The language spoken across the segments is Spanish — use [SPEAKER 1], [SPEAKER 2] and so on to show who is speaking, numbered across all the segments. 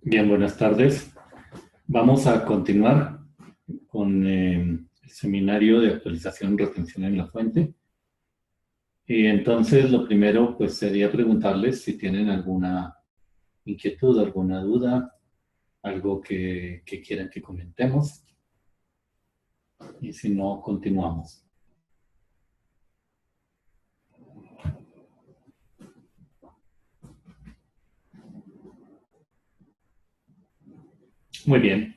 [SPEAKER 1] Bien, buenas tardes. Vamos a continuar con el seminario de actualización y retención en la fuente. Y entonces lo primero pues sería preguntarles si tienen alguna inquietud, alguna duda, algo que quieran que comentemos. Y si no, continuamos. Muy bien.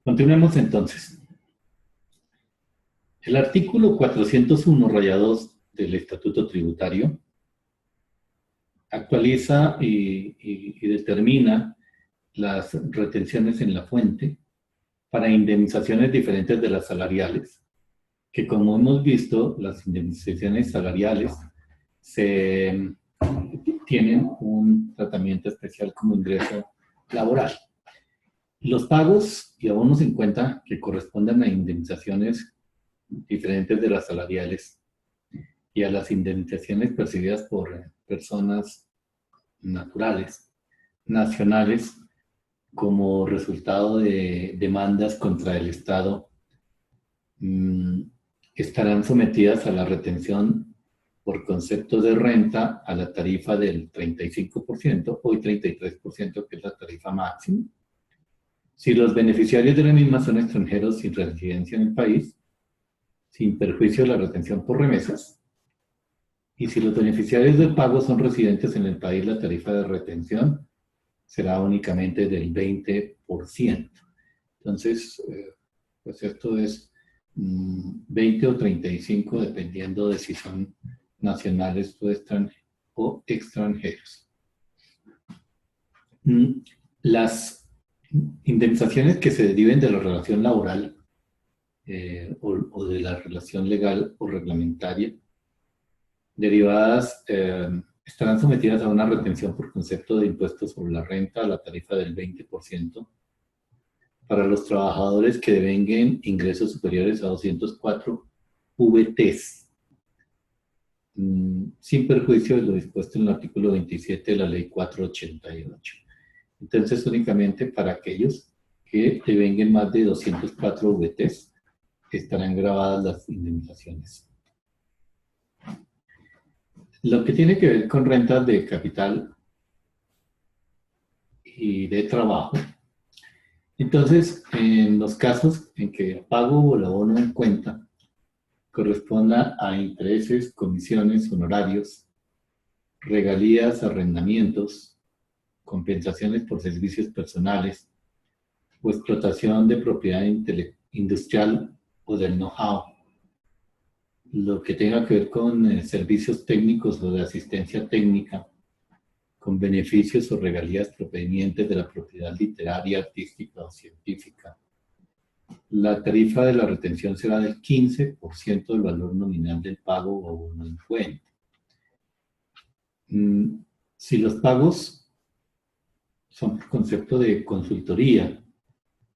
[SPEAKER 1] Continuemos entonces. El artículo 401-2 del Estatuto Tributario actualiza y determina las retenciones en la fuente para indemnizaciones diferentes de las salariales, que como hemos visto, las indemnizaciones salariales tienen un tratamiento especial como ingreso laboral. Los pagos y abonos en cuenta que corresponden a indemnizaciones diferentes de las salariales y a las indemnizaciones percibidas por personas naturales, nacionales, como resultado de demandas contra el Estado, estarán sometidas a la retención por concepto de renta a la tarifa del 35%, hoy 33%, que es la tarifa máxima. Si los beneficiarios de la misma son extranjeros sin residencia en el país, sin perjuicio de la retención por remesas. Y si los beneficiarios del pago son residentes en el país, la tarifa de retención será únicamente del 20%. Entonces, pues esto es 20 o 35, dependiendo de si son nacionales o extranjeros. Las indemnizaciones que se deriven de la relación laboral o de la relación legal o reglamentaria derivadas estarán sometidas a una retención por concepto de impuestos sobre la renta a la tarifa del 20% para los trabajadores que devenguen ingresos superiores a 204 VTs, sin perjuicio de lo dispuesto en el artículo 27 de la Ley 488. Entonces, únicamente para aquellos que devenguen más de 204 VTs estarán grabadas las indemnizaciones. Lo que tiene que ver con rentas de capital y de trabajo, entonces, en los casos en que el pago o el abono en cuenta corresponda a intereses, comisiones, honorarios, regalías, arrendamientos, compensaciones por servicios personales o explotación de propiedad industrial o del know-how, lo que tenga que ver con servicios técnicos o de asistencia técnica, con beneficios o regalías provenientes de la propiedad literaria, artística o científica. La tarifa de la retención será del 15% del valor nominal del pago o abono en cuenta. Si los pagos son por concepto de consultoría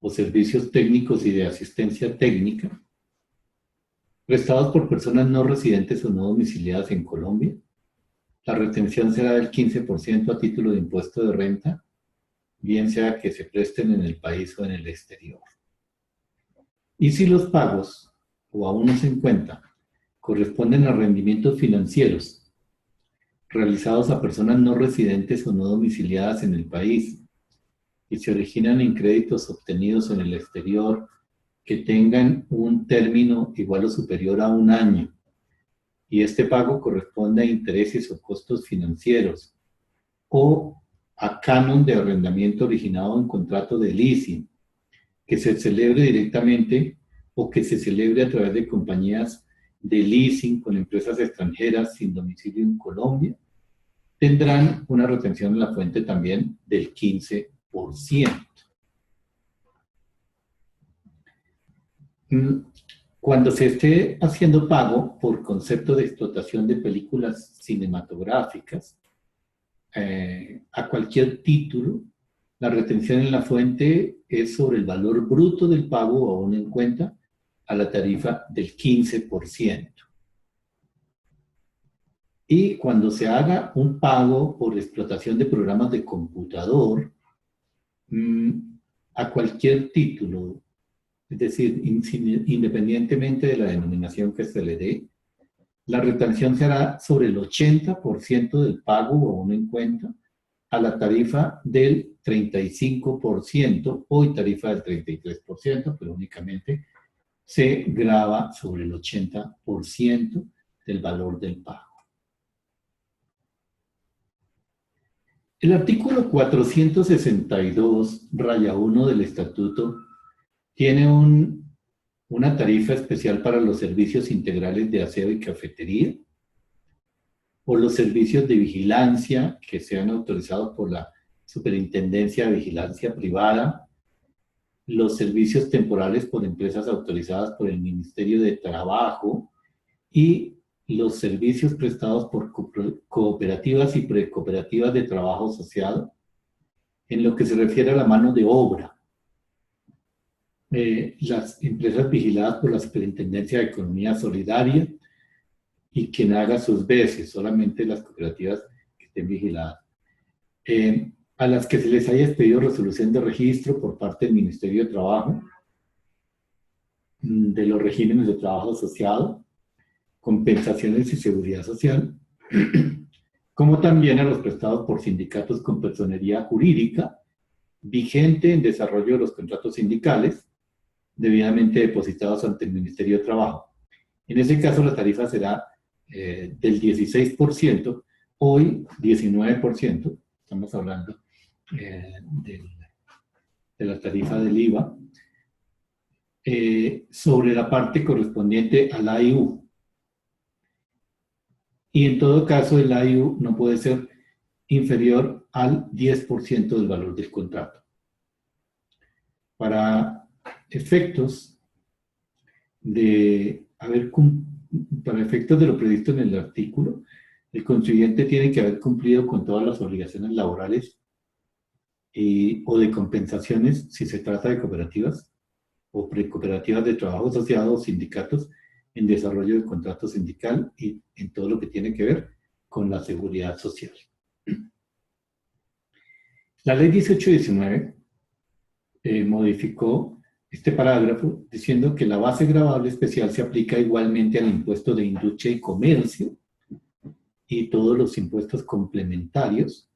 [SPEAKER 1] o servicios técnicos y de asistencia técnica, prestados por personas no residentes o no domiciliadas en Colombia, la retención será del 15% a título de impuesto de renta, bien sea que se presten en el país o en el exterior. Y si los pagos o abonos en cuenta corresponden a rendimientos financieros realizados a personas no residentes o no domiciliadas en el país y se originan en créditos obtenidos en el exterior que tengan un término igual o superior a un año, y este pago corresponde a intereses o costos financieros o a canon de arrendamiento originado en contrato de leasing, que se celebre directamente o que se celebre a través de compañías de leasing con empresas extranjeras sin domicilio en Colombia, tendrán una retención en la fuente también del 15%. Cuando se esté haciendo pago por concepto de explotación de películas cinematográficas, a cualquier título, la retención en la fuente es sobre el valor bruto del pago o abono en cuenta a la tarifa del 15%. Y cuando se haga un pago por explotación de programas de computador, a cualquier título, es decir, independientemente de la denominación que se le dé, la retención será sobre el 80% del pago o abono en cuenta a la tarifa del 35%, hoy tarifa del 33%, pero únicamente se grava sobre el 80% del valor del pago. El artículo 462, raya 1 del Estatuto, tiene una tarifa especial para los servicios integrales de aseo y cafetería, o los servicios de vigilancia que sean autorizados por la Superintendencia de Vigilancia Privada, los servicios temporales por empresas autorizadas por el Ministerio de Trabajo y los servicios prestados por cooperativas y precooperativas de trabajo asociado en lo que se refiere a la mano de obra. Las empresas vigiladas por la Superintendencia de Economía Solidaria y quien haga sus veces, solamente las cooperativas que estén vigiladas. A las que se les haya expedido resolución de registro por parte del Ministerio de Trabajo, de los regímenes de trabajo asociado, compensaciones y seguridad social, como también a los prestados por sindicatos con personería jurídica, vigente en desarrollo de los contratos sindicales, debidamente depositados ante el Ministerio de Trabajo. En ese caso la tarifa será del 16%, hoy 19%, estamos hablando de la tarifa del IVA, sobre la parte correspondiente al AIU. Y en todo caso el AIU no puede ser inferior al 10% del valor del contrato. Para efectos de lo previsto en el artículo, el contribuyente tiene que haber cumplido con todas las obligaciones laborales o de compensaciones si se trata de cooperativas o precooperativas de trabajo asociado o sindicatos en desarrollo del contrato sindical y en todo lo que tiene que ver con la seguridad social. La ley 1819 modificó este parágrafo diciendo que la base gravable especial se aplica igualmente al impuesto de industria y comercio y todos los impuestos complementarios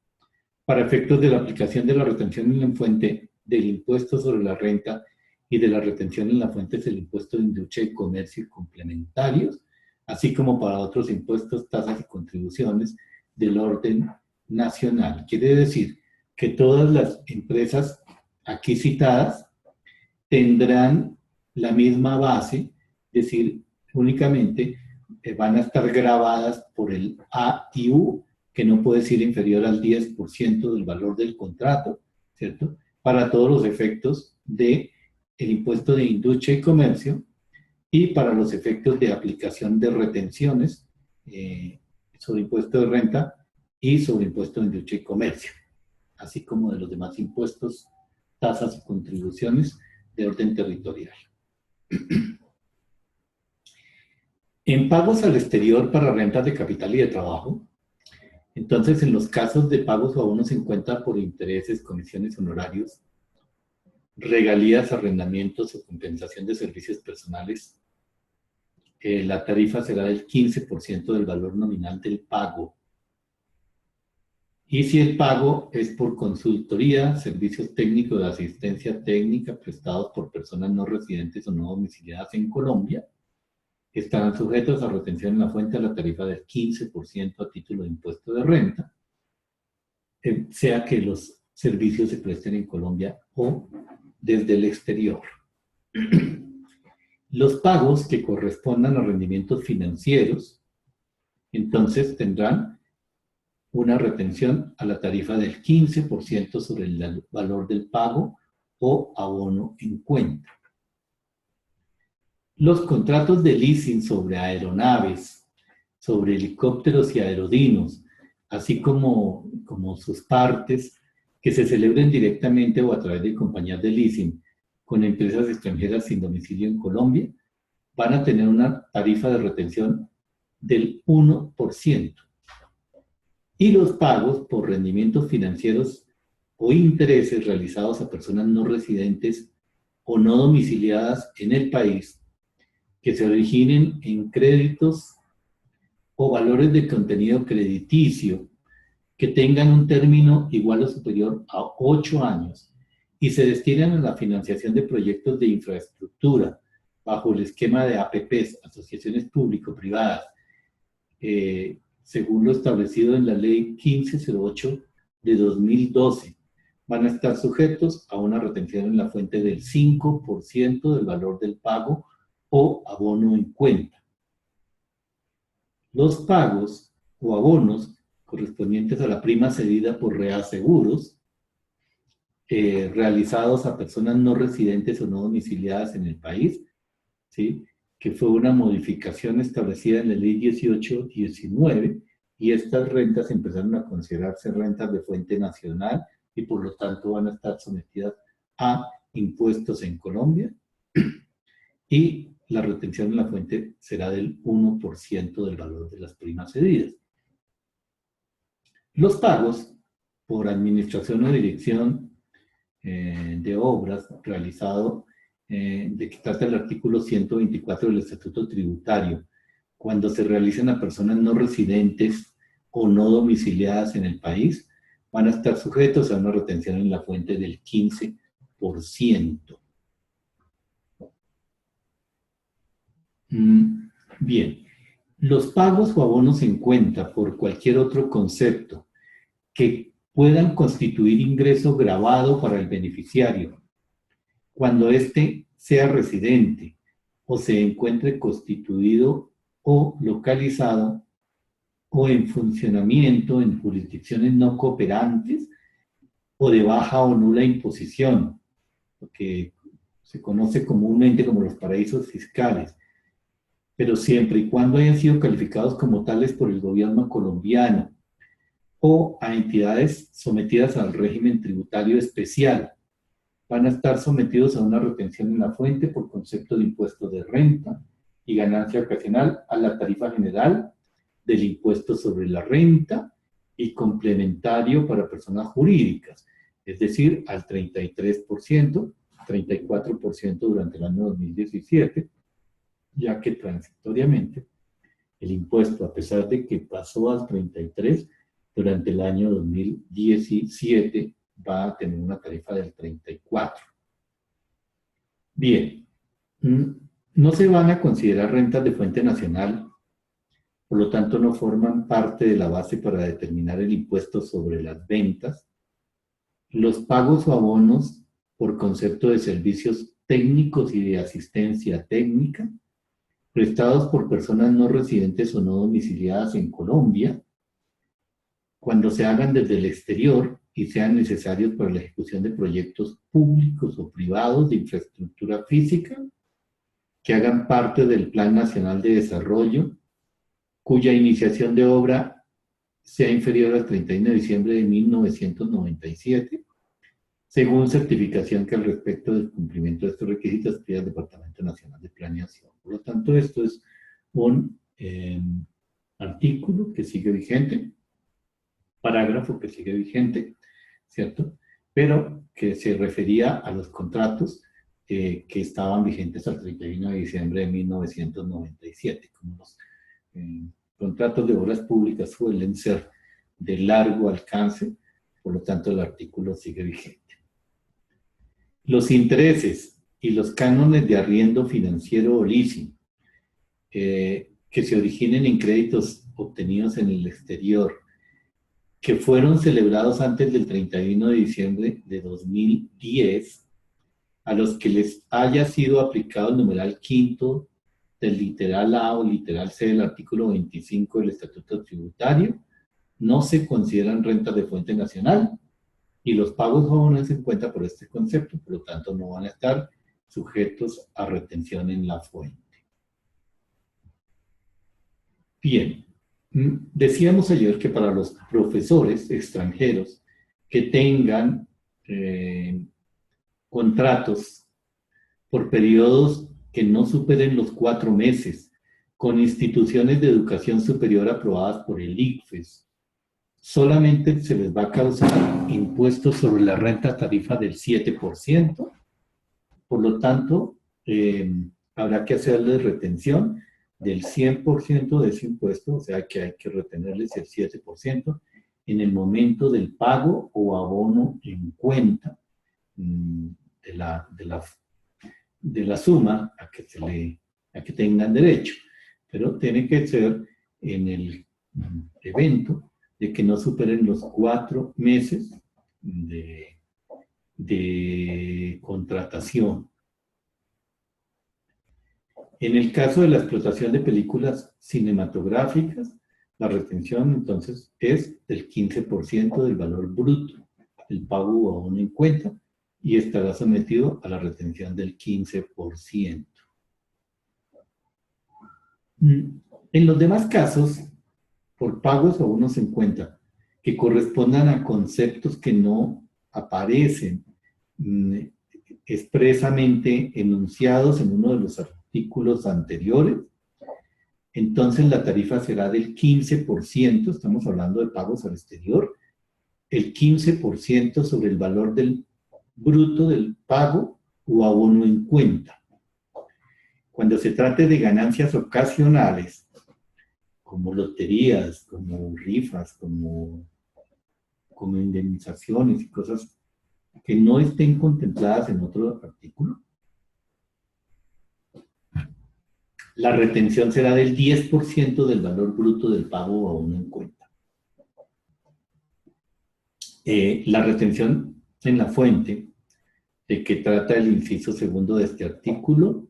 [SPEAKER 1] para efectos de la aplicación de la retención en la fuente del impuesto sobre la renta y de la retención en la fuente del impuesto de industria y comercio y complementarios, así como para otros impuestos, tasas y contribuciones del orden nacional. Quiere decir que todas las empresas aquí citadas tendrán la misma base, es decir, únicamente van a estar grabadas por el AIU, que no puede ser inferior al 10% del valor del contrato, ¿cierto? Para todos los efectos del impuesto de industria y comercio y para los efectos de aplicación de retenciones sobre impuesto de renta y sobre impuesto de industria y comercio, así como de los demás impuestos, tasas y contribuciones de orden territorial. En pagos al exterior para rentas de capital y de trabajo, entonces en los casos de pagos o abonos en cuenta por intereses, comisiones, honorarios, regalías, arrendamientos o compensación de servicios personales, la tarifa será del 15% del valor nominal del pago. Y si el pago es por consultoría, servicios técnicos de asistencia técnica prestados por personas no residentes o no domiciliadas en Colombia, estarán sujetos a retención en la fuente a la tarifa del 15% a título de impuesto de renta, sea que los servicios se presten en Colombia o desde el exterior. Los pagos que correspondan a rendimientos financieros, entonces tendrán una retención a la tarifa del 15% sobre el valor del pago o abono en cuenta. Los contratos de leasing sobre aeronaves, sobre helicópteros y aerodinos, así como sus partes, que se celebren directamente o a través de compañías de leasing con empresas extranjeras sin domicilio en Colombia, van a tener una tarifa de retención del 1%. Y los pagos por rendimientos financieros o intereses realizados a personas no residentes o no domiciliadas en el país que se originen en créditos o valores de contenido crediticio que tengan un término igual o superior a 8 años y se destinan a la financiación de proyectos de infraestructura bajo el esquema de APPs, asociaciones público-privadas, según lo establecido en la Ley 1508 de 2012, van a estar sujetos a una retención en la fuente del 5% del valor del pago o abono en cuenta. Los pagos o abonos correspondientes a la prima cedida por reaseguros realizados a personas no residentes o no domiciliadas en el país, ¿sí?, que fue una modificación establecida en la Ley 1819, y estas rentas empezaron a considerarse rentas de fuente nacional y por lo tanto van a estar sometidas a impuestos en Colombia, y la retención en la fuente será del 1% del valor de las primas cedidas. Los pagos por administración o dirección de obras realizado, de que trata el artículo 124 del Estatuto Tributario, cuando se realicen a personas no residentes o no domiciliadas en el país, van a estar sujetos a una retención en la fuente del 15%. Bien, los pagos o abonos en cuenta por cualquier otro concepto que puedan constituir ingreso grabado para el beneficiario, cuando éste sea residente o se encuentre constituido o localizado o en funcionamiento en jurisdicciones no cooperantes o de baja o nula imposición, lo que se conoce comúnmente como los paraísos fiscales, pero siempre y cuando hayan sido calificados como tales por el gobierno colombiano, o a entidades sometidas al régimen tributario especial, van a estar sometidos a una retención en la fuente por concepto de impuesto de renta y ganancia ocasional a la tarifa general del impuesto sobre la renta y complementario para personas jurídicas, es decir, al 33%, 34% durante el año 2017, ya que transitoriamente el impuesto, a pesar de que pasó al 33%, durante el año 2017 va a tener una tarifa del 34%. Bien, no se van a considerar rentas de fuente nacional, por lo tanto no forman parte de la base para determinar el impuesto sobre las ventas. Los pagos o abonos por concepto de servicios técnicos y de asistencia técnica, prestados por personas no residentes o no domiciliadas en Colombia, cuando se hagan desde el exterior y sean necesarios para la ejecución de proyectos públicos o privados de infraestructura física, que hagan parte del Plan Nacional de Desarrollo, cuya iniciación de obra sea inferior al 31 de diciembre de 1997, según certificación que al respecto del cumplimiento de estos requisitos pida el Departamento Nacional de Planeación. Por lo tanto, esto es un artículo que sigue vigente, parágrafo que sigue vigente, ¿cierto? Pero que se refería a los contratos que estaban vigentes al 31 de diciembre de 1997. Como los contratos de obras públicas suelen ser de largo alcance, por lo tanto el artículo sigue vigente. Los intereses y los cánones de arriendo financiero o leasing que se originen en créditos obtenidos en el exterior, que fueron celebrados antes del 31 de diciembre de 2010, a los que les haya sido aplicado el numeral quinto del literal A o literal C del artículo 25 del Estatuto Tributario, no se consideran rentas de fuente nacional, y los pagos o abonos en cuenta por este concepto, por lo tanto no van a estar sujetos a retención en la fuente. Bien. Decíamos ayer que para los profesores extranjeros que tengan contratos por periodos que no superen los 4 meses con instituciones de educación superior aprobadas por el ICFES, solamente se les va a causar impuestos sobre la renta tarifa del 7%, por lo tanto, habrá que hacerles retención del 100% de ese impuesto, o sea que hay que retenerles el 7% en el momento del pago o abono en cuenta de la suma a que tengan derecho. Pero tiene que ser en el evento de que no superen los 4 meses de contratación. En el caso de la explotación de películas cinematográficas, la retención entonces es del 15% del valor bruto del pago o abono en cuenta y estará sometido a la retención del 15%. En los demás casos, por pagos o abonos en cuenta que correspondan a conceptos que no aparecen expresamente enunciados en uno de los artículos anteriores, entonces la tarifa será del 15%, estamos hablando de pagos al exterior, el 15% sobre el valor del bruto del pago o abono en cuenta. Cuando se trate de ganancias ocasionales, como loterías, como rifas, como indemnizaciones y cosas que no estén contempladas en otro artículo, la retención será del 10% del valor bruto del pago o abono en cuenta. La retención en la fuente de que trata el inciso segundo de este artículo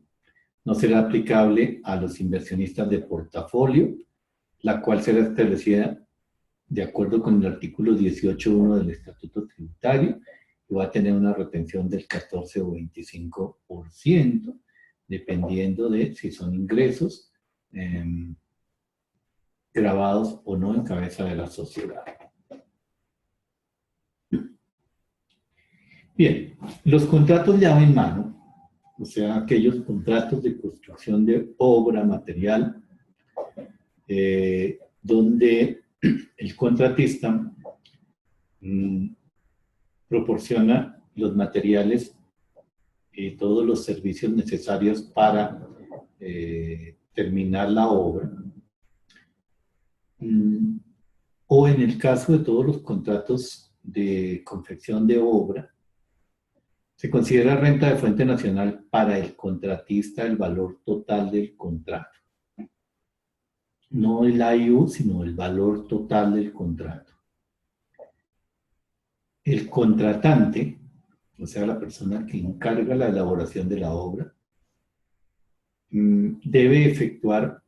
[SPEAKER 1] no será aplicable a los inversionistas de portafolio, la cual será establecida de acuerdo con el artículo 18.1 del Estatuto Tributario, que va a tener una retención del 14 o 25%, dependiendo de si son ingresos grabados o no en cabeza de la sociedad. Bien, los contratos llave en mano, o sea, aquellos contratos de construcción de obra, material, donde el contratista proporciona los materiales y todos los servicios necesarios para terminar la obra. O en el caso de todos los contratos de confección de obra, se considera renta de fuente nacional para el contratista el valor total del contrato. No el AIU, sino el valor total del contrato. El contratante, o sea, la persona que encarga la elaboración de la obra, debe efectuar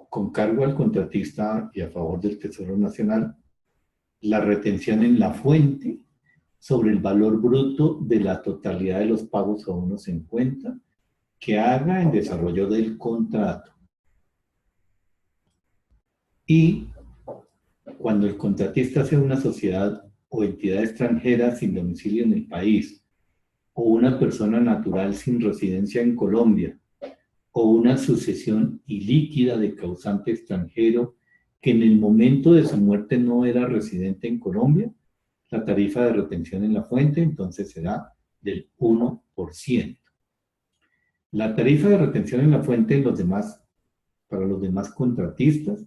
[SPEAKER 1] con cargo al contratista y a favor del Tesoro Nacional la retención en la fuente sobre el valor bruto de la totalidad de los pagos o abonos en cuenta que haga en desarrollo del contrato. Y cuando el contratista sea una sociedad o entidad extranjera sin domicilio en el país, o una persona natural sin residencia en Colombia, o una sucesión ilíquida de causante extranjero que en el momento de su muerte no era residente en Colombia, la tarifa de retención en la fuente entonces será del 1%. La tarifa de retención en la fuente para los demás contratistas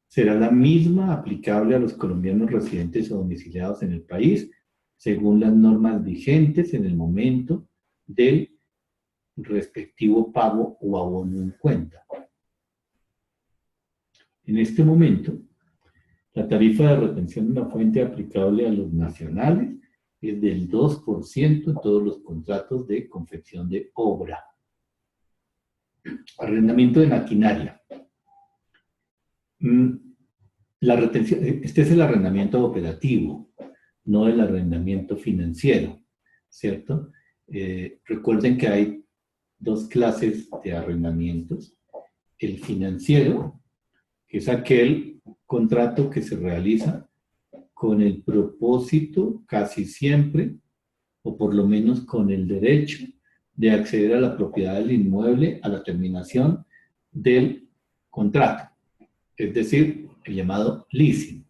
[SPEAKER 1] será la misma aplicable a los colombianos residentes o domiciliados en el país, según las normas vigentes en el momento del respectivo pago o abono en cuenta. En este momento, la tarifa de retención en la fuente aplicable a los nacionales es del 2% en todos los contratos de confección de obra. Arrendamiento de maquinaria. La retención, este es el arrendamiento operativo, no el arrendamiento financiero, ¿cierto? Recuerden que hay dos clases de arrendamientos. El financiero, que es aquel contrato que se realiza con el propósito casi siempre, o por lo menos con el derecho, de acceder a la propiedad del inmueble a la terminación del contrato, es decir, el llamado leasing.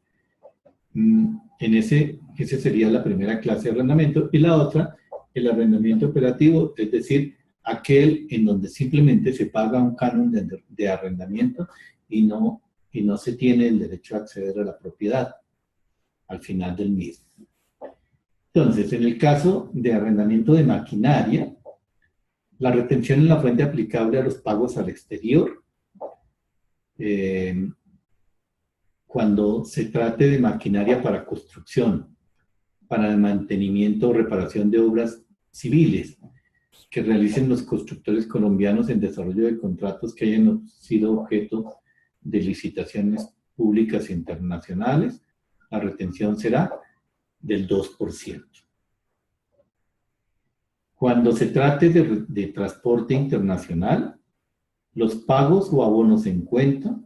[SPEAKER 1] Ese sería la primera clase de arrendamiento. Y la otra, el arrendamiento operativo, es decir, aquel en donde simplemente se paga un canon de arrendamiento y no se tiene el derecho a acceder a la propiedad al final del mismo. Entonces, en el caso de arrendamiento de maquinaria, la retención en la fuente aplicable a los pagos al exterior, cuando se trate de maquinaria para construcción, para el mantenimiento o reparación de obras civiles que realicen los constructores colombianos en desarrollo de contratos que hayan sido objeto de licitaciones públicas internacionales, la retención será del 2%. Cuando se trate de transporte internacional, los pagos o abonos en cuenta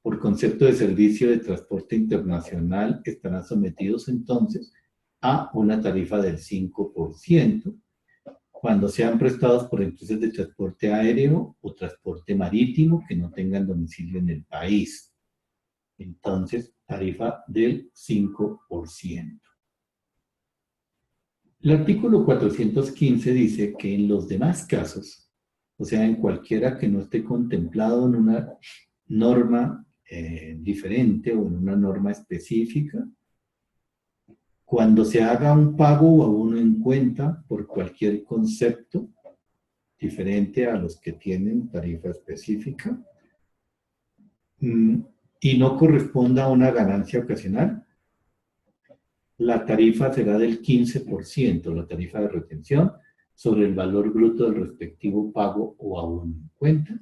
[SPEAKER 1] por concepto de servicio de transporte internacional estarán sometidos entonces a una tarifa del 5% cuando sean prestados por empresas de transporte aéreo o transporte marítimo que no tengan domicilio en el país. Entonces, tarifa del 5%. El artículo 415 dice que en los demás casos, o sea, en cualquiera que no esté contemplado en una norma diferente o en una norma específica, cuando se haga un pago o abono en cuenta por cualquier concepto diferente a los que tienen tarifa específica y no corresponda a una ganancia ocasional, la tarifa será del 15%, la tarifa de retención, sobre el valor bruto del respectivo pago o abono en cuenta.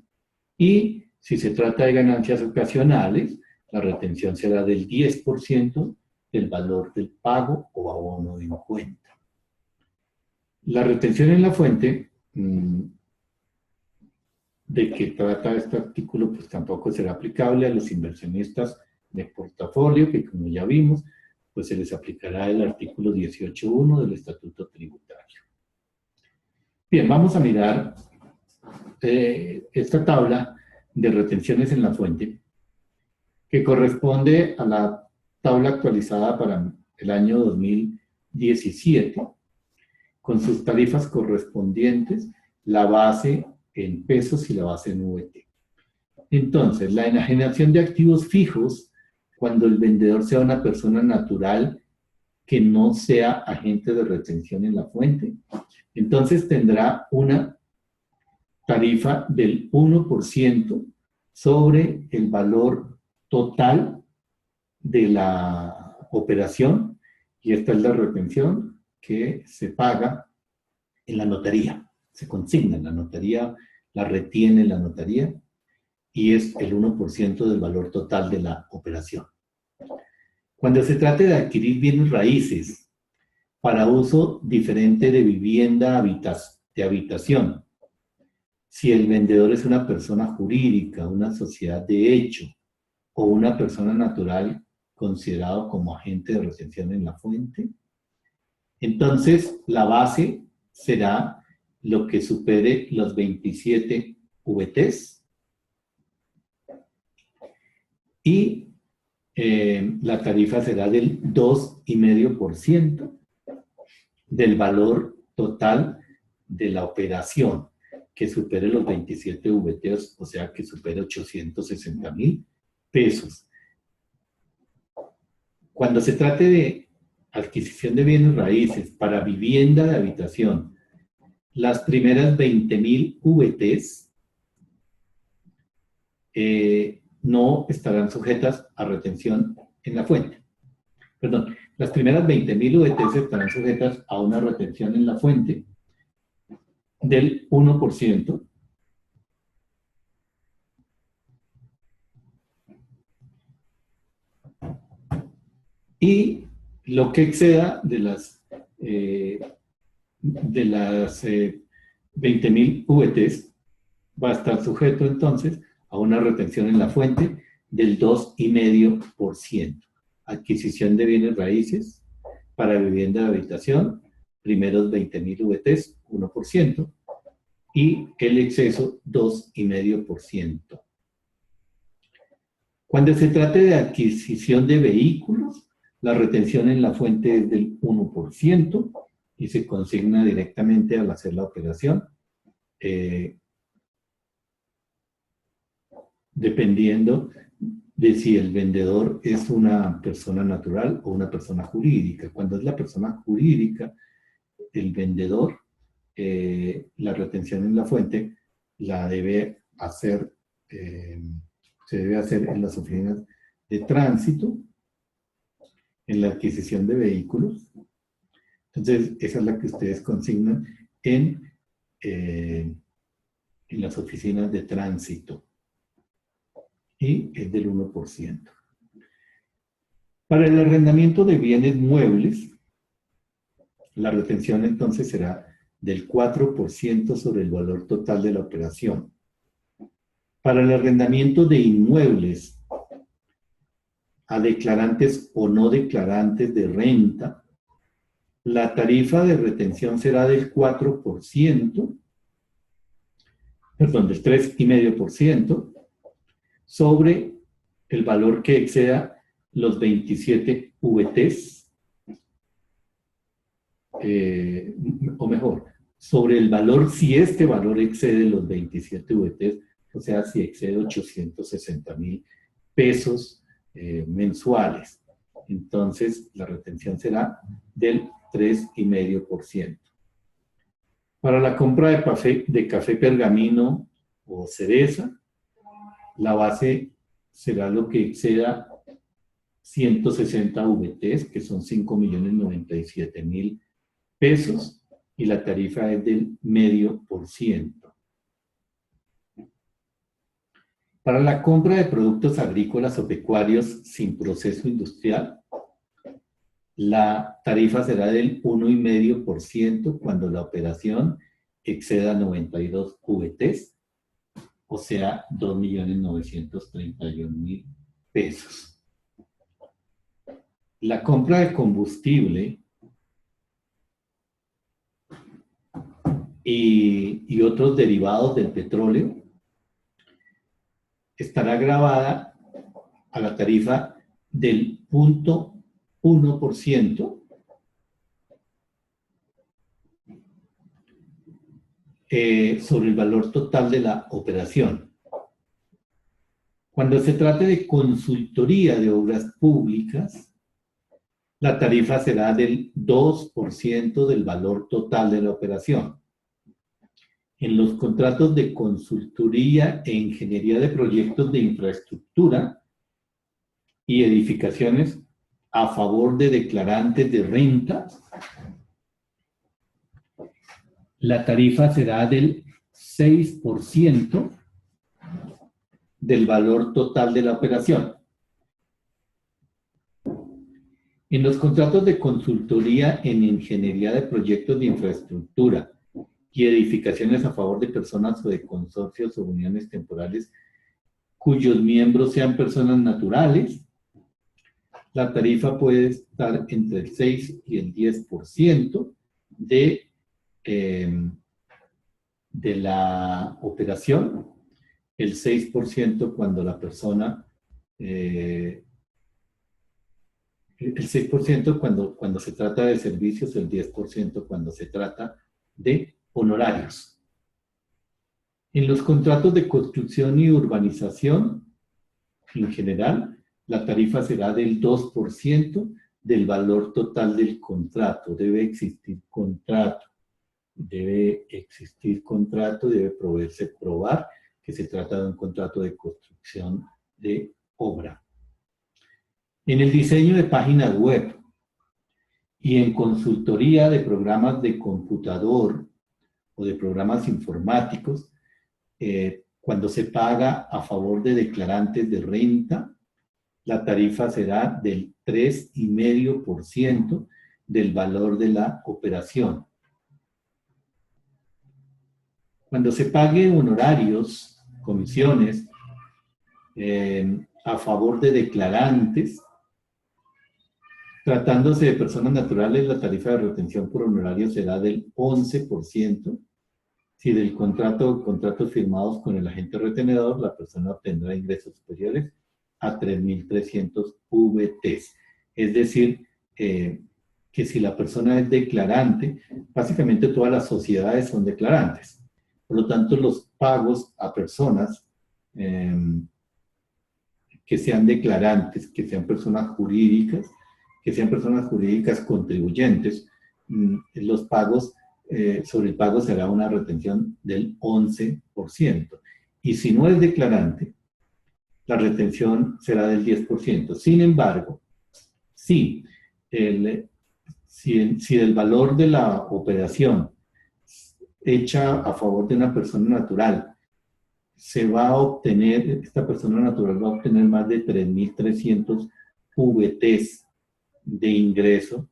[SPEAKER 1] Y si se trata de ganancias ocasionales, la retención será del 10% del valor del pago o abono en cuenta. La retención en la fuente, de que trata este artículo, pues tampoco será aplicable a los inversionistas de portafolio, que como ya vimos, pues se les aplicará el artículo 18.1 del Estatuto Tributario. Bien, vamos a mirar esta tabla de retenciones en la fuente, que corresponde a la tabla actualizada para el año 2017, con sus tarifas correspondientes, la base en pesos y la base en VT. Entonces, la enajenación de activos fijos, cuando el vendedor sea una persona natural que no sea agente de retención en la fuente, entonces tendrá una tarifa del 1% sobre el valor total de la operación, y esta es la retención que se paga en la notaría, se consigna en la notaría, la retiene la notaría, y es el 1% del valor total de la operación. Cuando se trate de adquirir bienes raíces para uso diferente de vivienda de habitación, si el vendedor es una persona jurídica, una sociedad de hecho o una persona natural considerado como agente de retención en la fuente, entonces la base será lo que supere los 27 VTs y la tarifa será del 2,5% del valor total de la operación que supere los 27 VTs, o sea que supere 860,000 pesos. Cuando se trate de adquisición de bienes raíces para vivienda de habitación, las primeras 20,000 VTs no estarán sujetas a retención en la fuente. Perdón, las primeras 20,000 VTs estarán sujetas a una retención en la fuente del 1%. Y lo que exceda de las 20,000 VTs va a estar sujeto entonces a una retención en la fuente del 2,5%. Adquisición de bienes raíces para vivienda de habitación, primeros 20,000 VTs, 1%, y el exceso, 2,5%. Cuando se trate de adquisición de vehículos La retención en la fuente es del 1% y se consigna directamente al hacer la operación, dependiendo de si el vendedor es una persona natural o una persona jurídica. Cuando es la persona jurídica, el vendedor, la retención en la fuente la debe hacer, se debe hacer en las oficinas de tránsito, en la adquisición de vehículos. Entonces, esa es la que ustedes consignan en las oficinas de tránsito. Y es del 1%. Para el arrendamiento de bienes muebles, la retención entonces será del 4% sobre el valor total de la operación. Para el arrendamiento de inmuebles a declarantes o no declarantes de renta, la tarifa de retención será del 4%, perdón, del 3,5%, sobre el valor que exceda los 27 VTs, o mejor, sobre el valor, si este valor excede los 27 VTs, o sea, si excede 860,000 pesos mensuales. Entonces, la retención será del 3,5%. Para la compra de café pergamino o cereza, la base será lo que exceda 160 VTs, que son 5,097,000 pesos, y la tarifa es del 0,5%. Para la compra de productos agrícolas o pecuarios sin proceso industrial, la tarifa será del 1,5% cuando la operación exceda 92 VTs, o sea, 2,931,000 pesos. La compra de combustible y otros derivados del petróleo estará grabada a la tarifa del 0,1% sobre el valor total de la operación. Cuando se trate de consultoría de obras públicas, la tarifa será del 2% del valor total de la operación. En los contratos de consultoría e ingeniería de proyectos de infraestructura y edificaciones a favor de declarantes de renta, la tarifa será del 6% del valor total de la operación. En los contratos de consultoría en ingeniería de proyectos de infraestructura y edificaciones a favor de personas o de consorcios o uniones temporales cuyos miembros sean personas naturales, la tarifa puede estar entre el 6 y el 10% de la operación, el 6% cuando la persona, el 6% cuando se trata de servicios, el 10% cuando se trata de honorarios. En los contratos de construcción y urbanización, en general, la tarifa será del 2% del valor total del contrato. Debe existir contrato. Debe proveerse probar que se trata de un contrato de construcción de obra. En el diseño de páginas web y en consultoría de programas de computador o de programas informáticos, cuando se paga a favor de declarantes de renta, la tarifa será del 3,5% del valor de la operación. Cuando se pague honorarios, comisiones, a favor de declarantes, tratándose de personas naturales, la tarifa de retención por honorario será del 11%. Si del contratos firmados con el agente retenedor, la persona obtendrá ingresos superiores a 3,300 VTs. Es decir, que si la persona es declarante, básicamente todas las sociedades son declarantes. Por lo tanto, los pagos a personas que sean declarantes, que sean personas jurídicas contribuyentes, los pagos, sobre el pago será una retención del 11%. Y si no es declarante, la retención será del 10%. Sin embargo, si el valor de la operación hecha a favor de una persona natural se va a obtener, esta persona natural va a obtener más de 3.300 VTs de ingreso,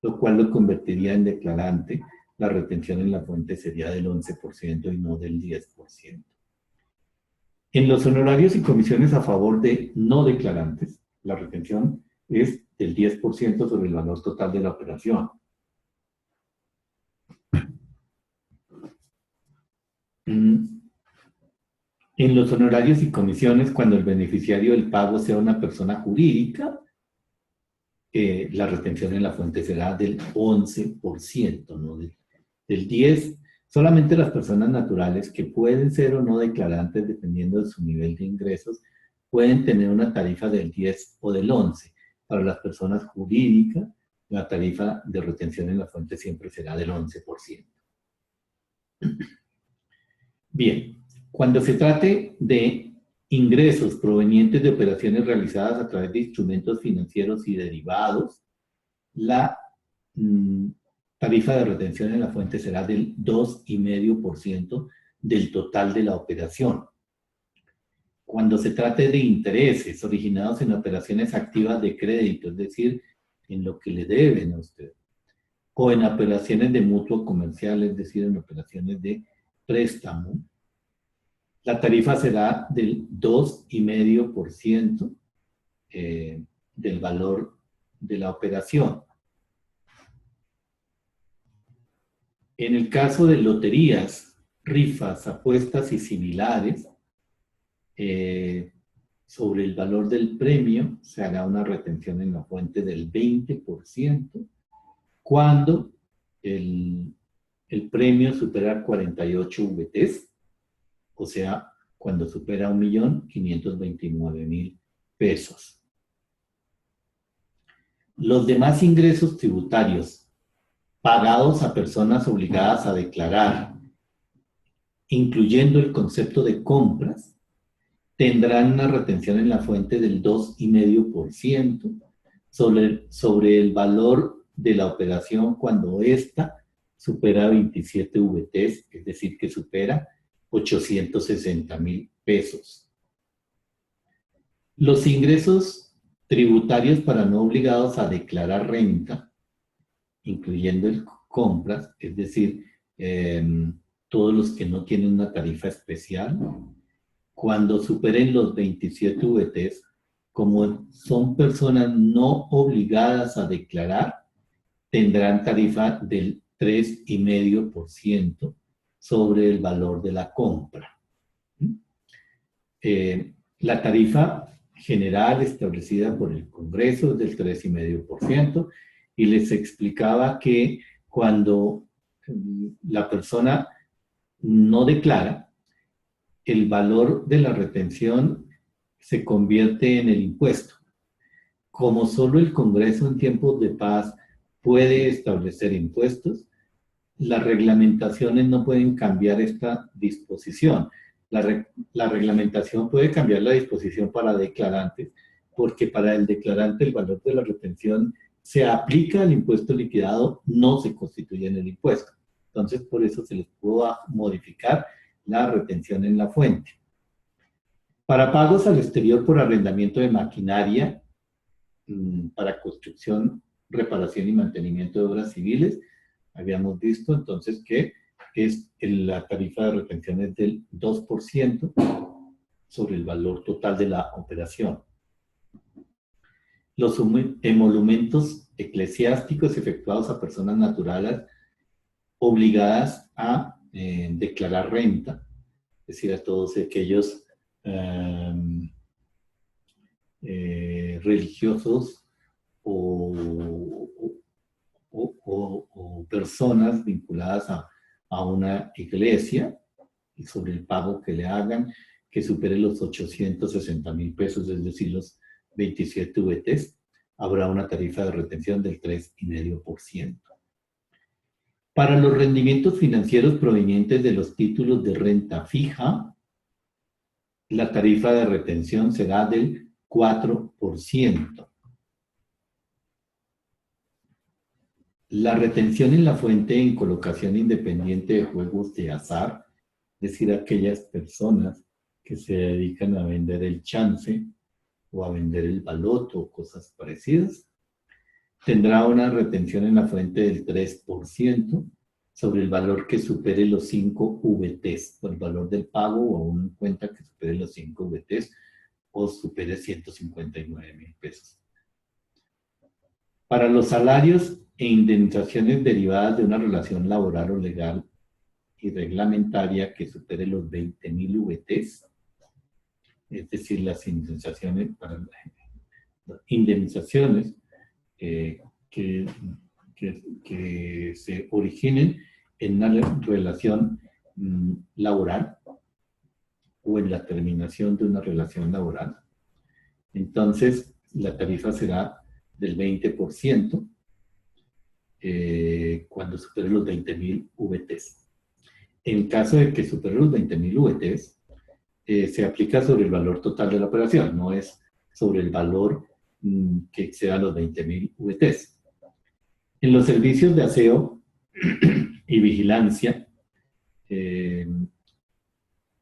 [SPEAKER 1] lo cual lo convertiría en declarante. La retención en la fuente sería del 11% y no del 10%. En los honorarios y comisiones a favor de no declarantes, la retención es del 10% sobre el valor total de la operación. En los honorarios y comisiones, cuando el beneficiario del pago sea una persona jurídica, la retención en la fuente será del 11%, no del 10%. Solamente las personas naturales, que pueden ser o no declarantes dependiendo de su nivel de ingresos, pueden tener una tarifa del 10 o del 11. Para las personas jurídicas, la tarifa de retención en la fuente siempre será del 11%. Bien, cuando se trate de ingresos provenientes de operaciones realizadas a través de instrumentos financieros y derivados, la tarifa de retención en la fuente será del 2,5% del total de la operación. Cuando se trate de intereses originados en operaciones activas de crédito, es decir, en lo que le deben a usted, o en operaciones de mutuo comercial, es decir, en operaciones de préstamo, la tarifa será del 2,5% del valor de la operación. En el caso de loterías, rifas, apuestas y similares, sobre el valor del premio se hará una retención en la fuente del 20% cuando el premio supera 48 VTs, o sea, cuando supera 1.529.000 pesos. Los demás ingresos tributarios pagados a personas obligadas a declarar, incluyendo el concepto de compras, tendrán una retención en la fuente del 2,5% sobre el valor de la operación cuando ésta supera 27 VTs, es decir, que supera 860.000 pesos. Los ingresos tributarios para no obligados a declarar renta, incluyendo el compras, es decir, todos los que no tienen una tarifa especial, cuando superen los 27 VTs, como son personas no obligadas a declarar, tendrán tarifa del 3,5% sobre el valor de la compra. La tarifa general establecida por el Congreso es del 3,5%, y les explicaba que cuando la persona no declara, el valor de la retención se convierte en el impuesto. Como solo el Congreso en tiempos de paz puede establecer impuestos, las reglamentaciones no pueden cambiar esta disposición. La reglamentación puede cambiar la disposición para declarantes, porque para el declarante el valor de la retención se aplica al impuesto liquidado, no se constituye en el impuesto. Entonces, por eso se les pudo modificar la retención en la fuente. Para pagos al exterior por arrendamiento de maquinaria, para construcción, reparación y mantenimiento de obras civiles, habíamos visto entonces que la tarifa de retención es del 2% sobre el valor total de la operación. Los emolumentos eclesiásticos efectuados a personas naturales obligadas a declarar renta, es decir, a todos aquellos religiosos o, o personas vinculadas a una iglesia, y sobre el pago que le hagan, que supere los 860,000 pesos, es decir, los 27 VTs, habrá una tarifa de retención del 3,5%. Para los rendimientos financieros provenientes de los títulos de renta fija, la tarifa de retención será del 4%. La retención en la fuente en colocación independiente de juegos de azar, es decir, aquellas personas que se dedican a vender el chance o a vender el baloto o cosas parecidas, tendrá una retención en la fuente del 3% sobre el valor que supere los 5 VTs, por el valor del pago o aún en cuenta que supere los 5 VTs o supere 159,000 pesos. Para los salarios e indemnizaciones derivadas de una relación laboral o legal y reglamentaria que supere los 20,000 VTs, es decir, las indemnizaciones que se originen en una relación laboral o en la terminación de una relación laboral. Entonces, la tarifa será del 20% cuando supere los 20,000 VTs. En caso de que supere los 20,000 VTs, se aplica sobre el valor total de la operación, no es sobre el valor que exceda los 20,000 VTs. En los servicios de aseo y vigilancia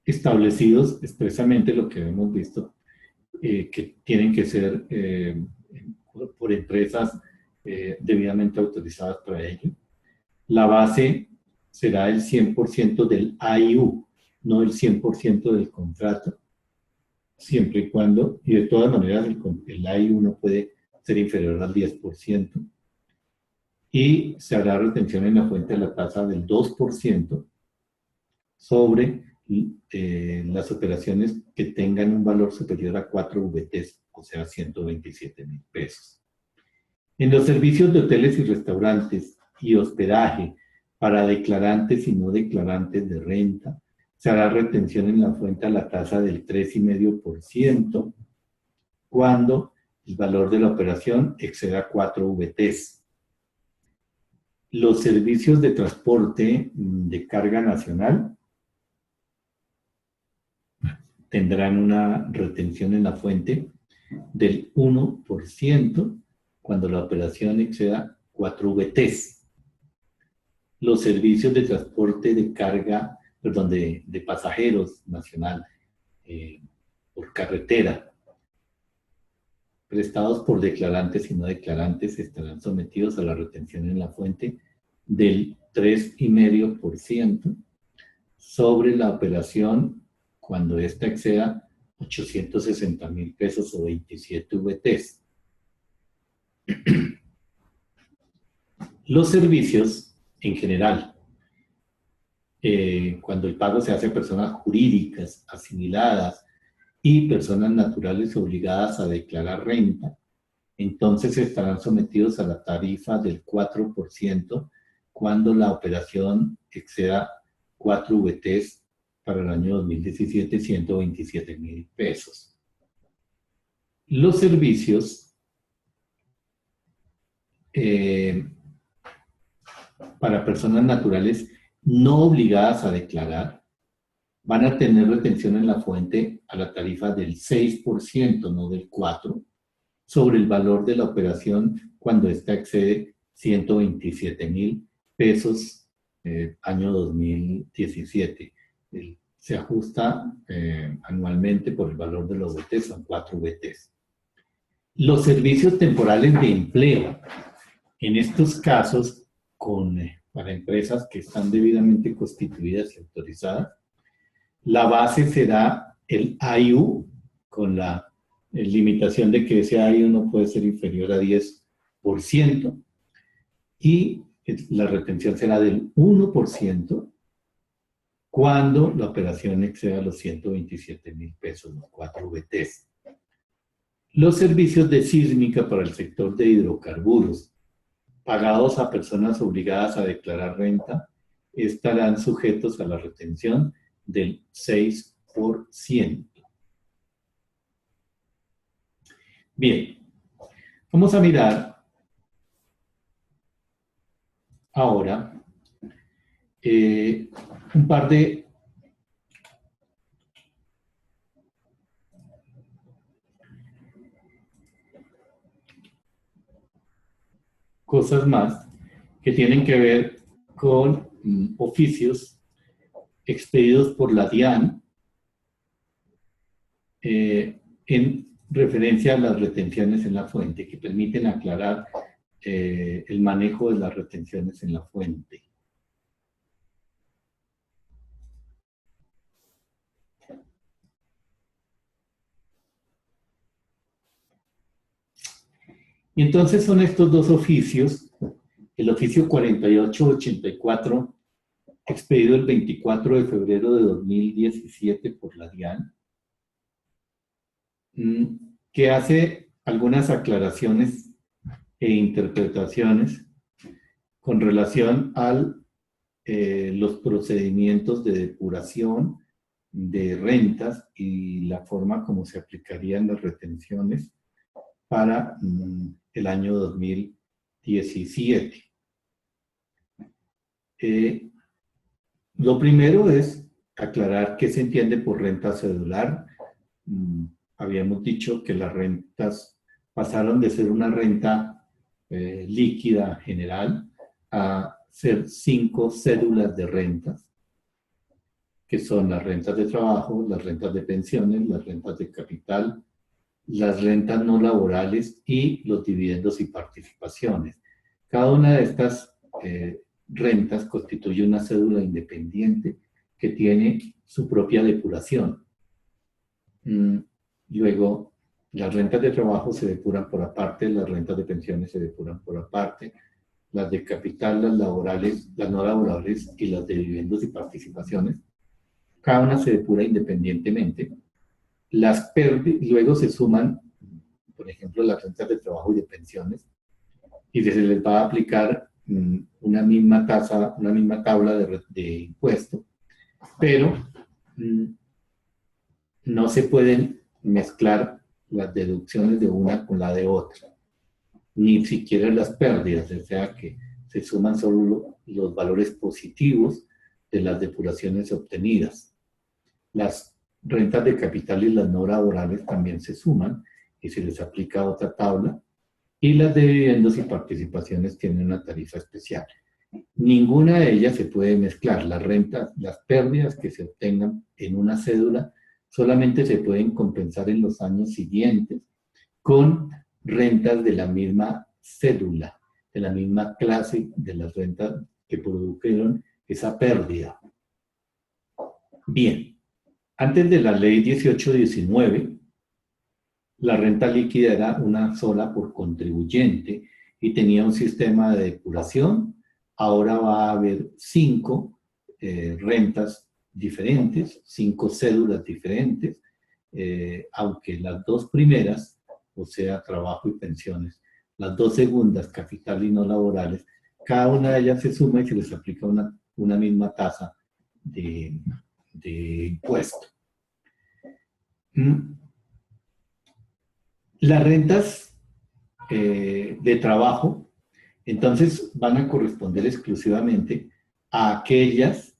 [SPEAKER 1] establecidos expresamente, lo que hemos visto, que tienen que ser por empresas debidamente autorizadas para ello. La base será el 100% del AIU, no el 100% del contrato, siempre y cuando, y de todas maneras el AIU no puede ser inferior al 10%, y se hará retención en la fuente de la tasa del 2% sobre las operaciones que tengan un valor superior a 4 VTs, o sea, 127,000 pesos. En los servicios de hoteles y restaurantes y hospedaje para declarantes y no declarantes de renta, se hará retención en la fuente a la tasa del 3,5% cuando el valor de la operación exceda 4 VTs. Los servicios de transporte de carga nacional tendrán una retención en la fuente del 1% cuando la operación exceda 4 VTs. Los servicios de transporte de carga, perdón, de pasajeros nacional por carretera, prestados por declarantes y no declarantes, estarán sometidos a la retención en la fuente del 3,5% sobre la operación cuando ésta exceda 860,000 pesos o 27 VTs. Los servicios en general, cuando el pago se hace a personas jurídicas asimiladas y personas naturales obligadas a declarar renta, entonces estarán sometidos a la tarifa del 4% cuando la operación exceda 4 VTs para el año 2017, 127,000 pesos. Los servicios para personas naturales no obligadas a declarar van a tener retención en la fuente a la tarifa del 6%, no del 4%, sobre el valor de la operación cuando ésta excede 127,000 pesos año 2017. Se ajusta anualmente por el valor de los VTs, son 4 VTs. Los servicios temporales de empleo, en estos casos, para empresas que están debidamente constituidas y autorizadas, la base será el AIU, con la limitación de que ese AIU no puede ser inferior a 10%, y la retención será del 1% cuando la operación exceda los 127,000 pesos, los 4 VTs. Los servicios de sísmica para el sector de hidrocarburos, pagados a personas obligadas a declarar renta, estarán sujetos a la retención del 6%. Bien, vamos a mirar ahora un par de cosas más que tienen que ver con oficios expedidos por la DIAN en referencia a las retenciones en la fuente, que permiten aclarar el manejo de las retenciones en la fuente. Y entonces son estos dos oficios, el oficio 4884, expedido el 24 de febrero de 2017 por la DIAN, que hace algunas aclaraciones e interpretaciones con relación a los procedimientos de depuración de rentas y la forma como se aplicarían las retenciones para el año 2017. Lo primero es aclarar qué se entiende por renta cedular. Habíamos dicho que las rentas pasaron de ser una renta líquida general a ser 5 cédulas de rentas, que son las rentas de trabajo, las rentas de pensiones, las rentas de capital, las rentas no laborales y los dividendos y participaciones. Cada una de estas rentas constituye una cédula independiente que tiene su propia depuración. Luego, las rentas de trabajo se depuran por aparte, las rentas de pensiones se depuran por aparte, las de capital, las laborales, las no laborales y las de dividendos y participaciones. Cada una se depura independientemente. Las pérdidas, luego se suman, por ejemplo, las rentas de trabajo y de pensiones, y se les va a aplicar una misma tasa, una misma tabla de impuesto, pero no se pueden mezclar las deducciones de una con la de otra, ni siquiera las pérdidas, o sea que se suman solo los valores positivos de las depuraciones obtenidas. Las rentas de capital y las no laborales también se suman y se les aplica otra tabla, y las de dividendos y participaciones tienen una tarifa especial. Ninguna de ellas se puede mezclar. Las rentas, las pérdidas que se obtengan en una cédula solamente se pueden compensar en los años siguientes con rentas de la misma cédula, de la misma clase de las rentas que produjeron esa pérdida. Bien, antes de la ley 1819, la renta líquida era una sola por contribuyente y tenía un sistema de depuración. Ahora va a haber 5 rentas diferentes, 5 cédulas diferentes, aunque las 2 primeras, o sea, trabajo y pensiones, las 2 segundas, capital y no laborales, cada una de ellas se suma y se les aplica una misma tasa de impuesto. Las rentas de trabajo, entonces, van a corresponder exclusivamente a aquellas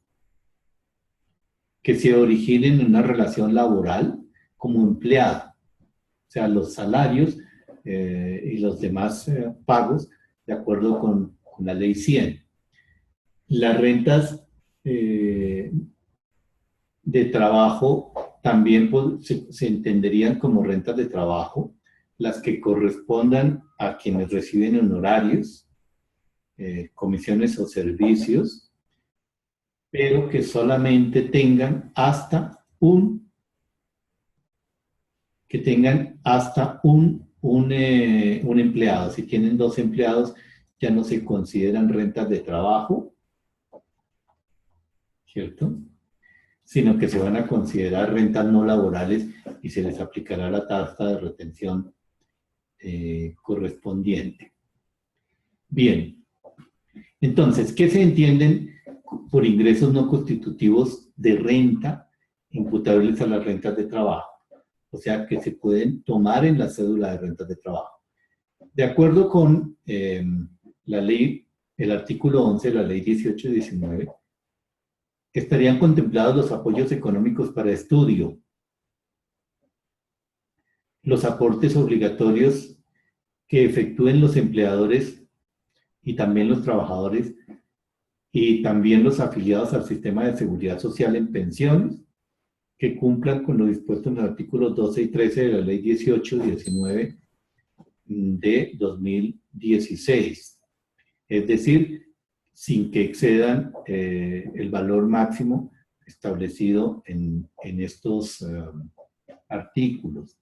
[SPEAKER 1] que se originen en una relación laboral como empleado. O sea, los salarios y los demás pagos de acuerdo con la ley 100. Las rentas de trabajo también se entenderían como rentas de trabajo, las que correspondan a quienes reciben honorarios, comisiones o servicios, pero que solamente tengan hasta un empleado. Si tienen 2 empleados, ya no se consideran rentas de trabajo, ¿cierto? Sino que se van a considerar rentas no laborales y se les aplicará la tasa de retención correspondiente. Bien, entonces, ¿qué se entienden por ingresos no constitutivos de renta imputables a las rentas de trabajo? O sea, que se pueden tomar en la cédula de rentas de trabajo. De acuerdo con la ley, el artículo 11 de la ley 1819, estarían contemplados los apoyos económicos para estudio, los aportes obligatorios que efectúen los empleadores y también los trabajadores y también los afiliados al sistema de seguridad social en pensiones, que cumplan con lo dispuesto en los artículos 12 y 13 de la ley 1819 de 2016. Es decir, sin que excedan el valor máximo establecido en estos artículos.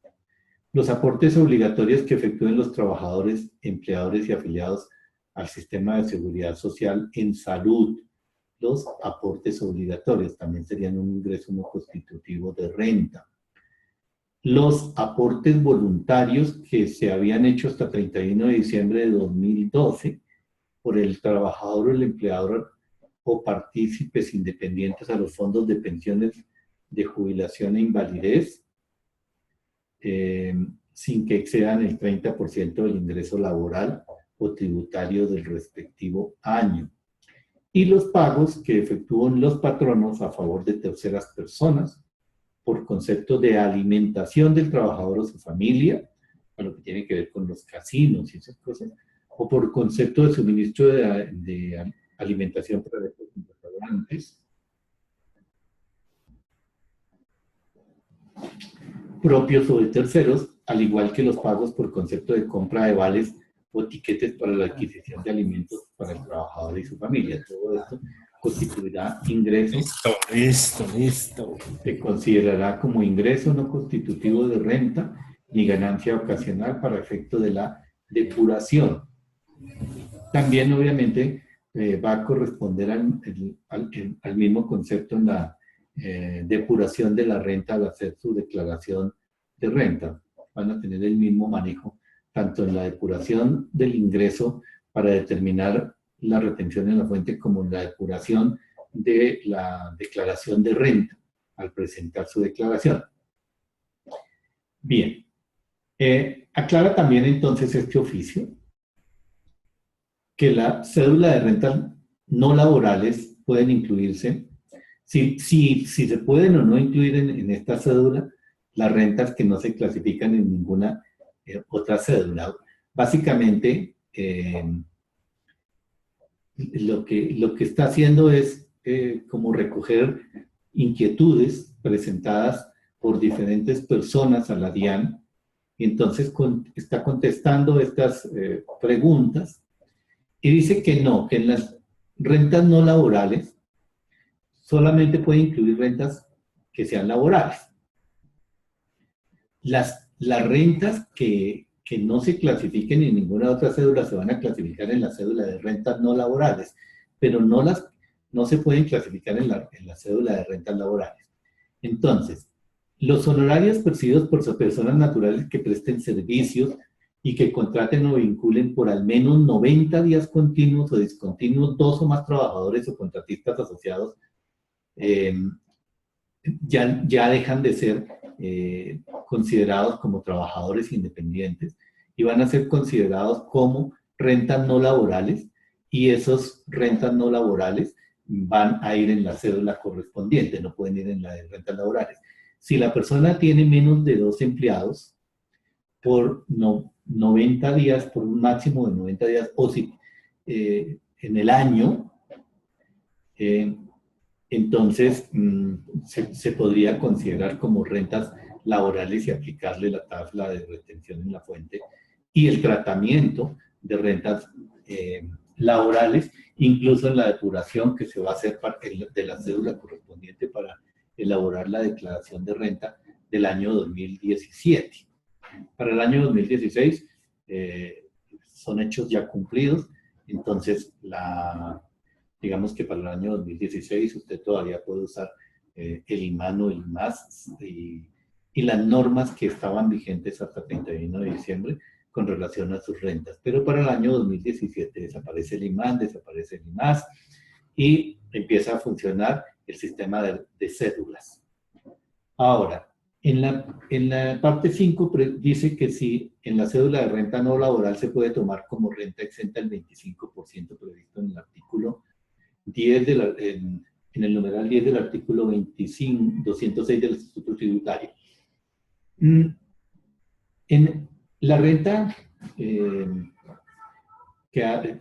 [SPEAKER 1] Los aportes obligatorios que efectúen los trabajadores, empleadores y afiliados al sistema de seguridad social en salud. Los aportes obligatorios también serían un ingreso no constitutivo de renta. Los aportes voluntarios que se habían hecho hasta 31 de diciembre de 2012 por el trabajador o el empleador o partícipes independientes a los fondos de pensiones de jubilación e invalidez, sin que excedan el 30% del ingreso laboral o tributario del respectivo año. Y los pagos que efectúan los patronos a favor de terceras personas por concepto de alimentación del trabajador o su familia, a lo que tiene que ver con los casinos y esas cosas, o por concepto de suministro de alimentación para los restaurantes, propios o de terceros, al igual que los pagos por concepto de compra de vales o tiquetes para la adquisición de alimentos para el trabajador y su familia. Todo esto constituirá ingreso.
[SPEAKER 2] Listo.
[SPEAKER 1] Se considerará como ingreso no constitutivo de renta ni ganancia ocasional para efecto de la depuración. También, obviamente, va a corresponder al mismo concepto en la depuración de la renta al hacer su declaración de renta. Van a tener el mismo manejo, tanto en la depuración del ingreso para determinar la retención en la fuente como en la depuración de la declaración de renta al presentar su declaración. Bien. Aclara también entonces este oficio que la cédula de rentas no laborales pueden incluirse, si se pueden o no incluir en esta cédula las rentas que no se clasifican en ninguna otra cédula. Básicamente, lo que está haciendo es como recoger inquietudes presentadas por diferentes personas a la DIAN, y entonces está contestando estas preguntas, y dice que no, que en las rentas no laborales solamente puede incluir rentas que sean laborales. Las rentas que no se clasifiquen en ninguna otra cédula se van a clasificar en la cédula de rentas no laborales, pero no se pueden clasificar en la cédula de rentas laborales. Entonces, los honorarios percibidos por personas naturales que presten servicios y que contraten o vinculen por al menos 90 días continuos o discontinuos 2 o más trabajadores o contratistas asociados, ya dejan de ser considerados como trabajadores independientes y van a ser considerados como rentas no laborales, y esas rentas no laborales van a ir en la cédula correspondiente, no pueden ir en la de rentas laborales. Si la persona tiene menos de 2 empleados por 90 días, por un máximo de 90 días, o si en el año, entonces se podría considerar como rentas laborales y aplicarle la tabla de retención en la fuente y el tratamiento de rentas laborales, incluso en la depuración que se va a hacer de la cédula correspondiente para elaborar la declaración de renta del año 2017. Para el año 2016 son hechos ya cumplidos, entonces digamos que para el año 2016 usted todavía puede usar el IMAN o el IMAS y las normas que estaban vigentes hasta 31 de diciembre con relación a sus rentas. Pero para el año 2017 desaparece el IMAN, desaparece el IMAS y empieza a funcionar el sistema de cédulas. Ahora, en la parte 5 dice que si en la cédula de renta no laboral se puede tomar como renta exenta el 25% previsto en el artículo 10 en el numeral 10 del artículo 206 del Estatuto Tributario. En la renta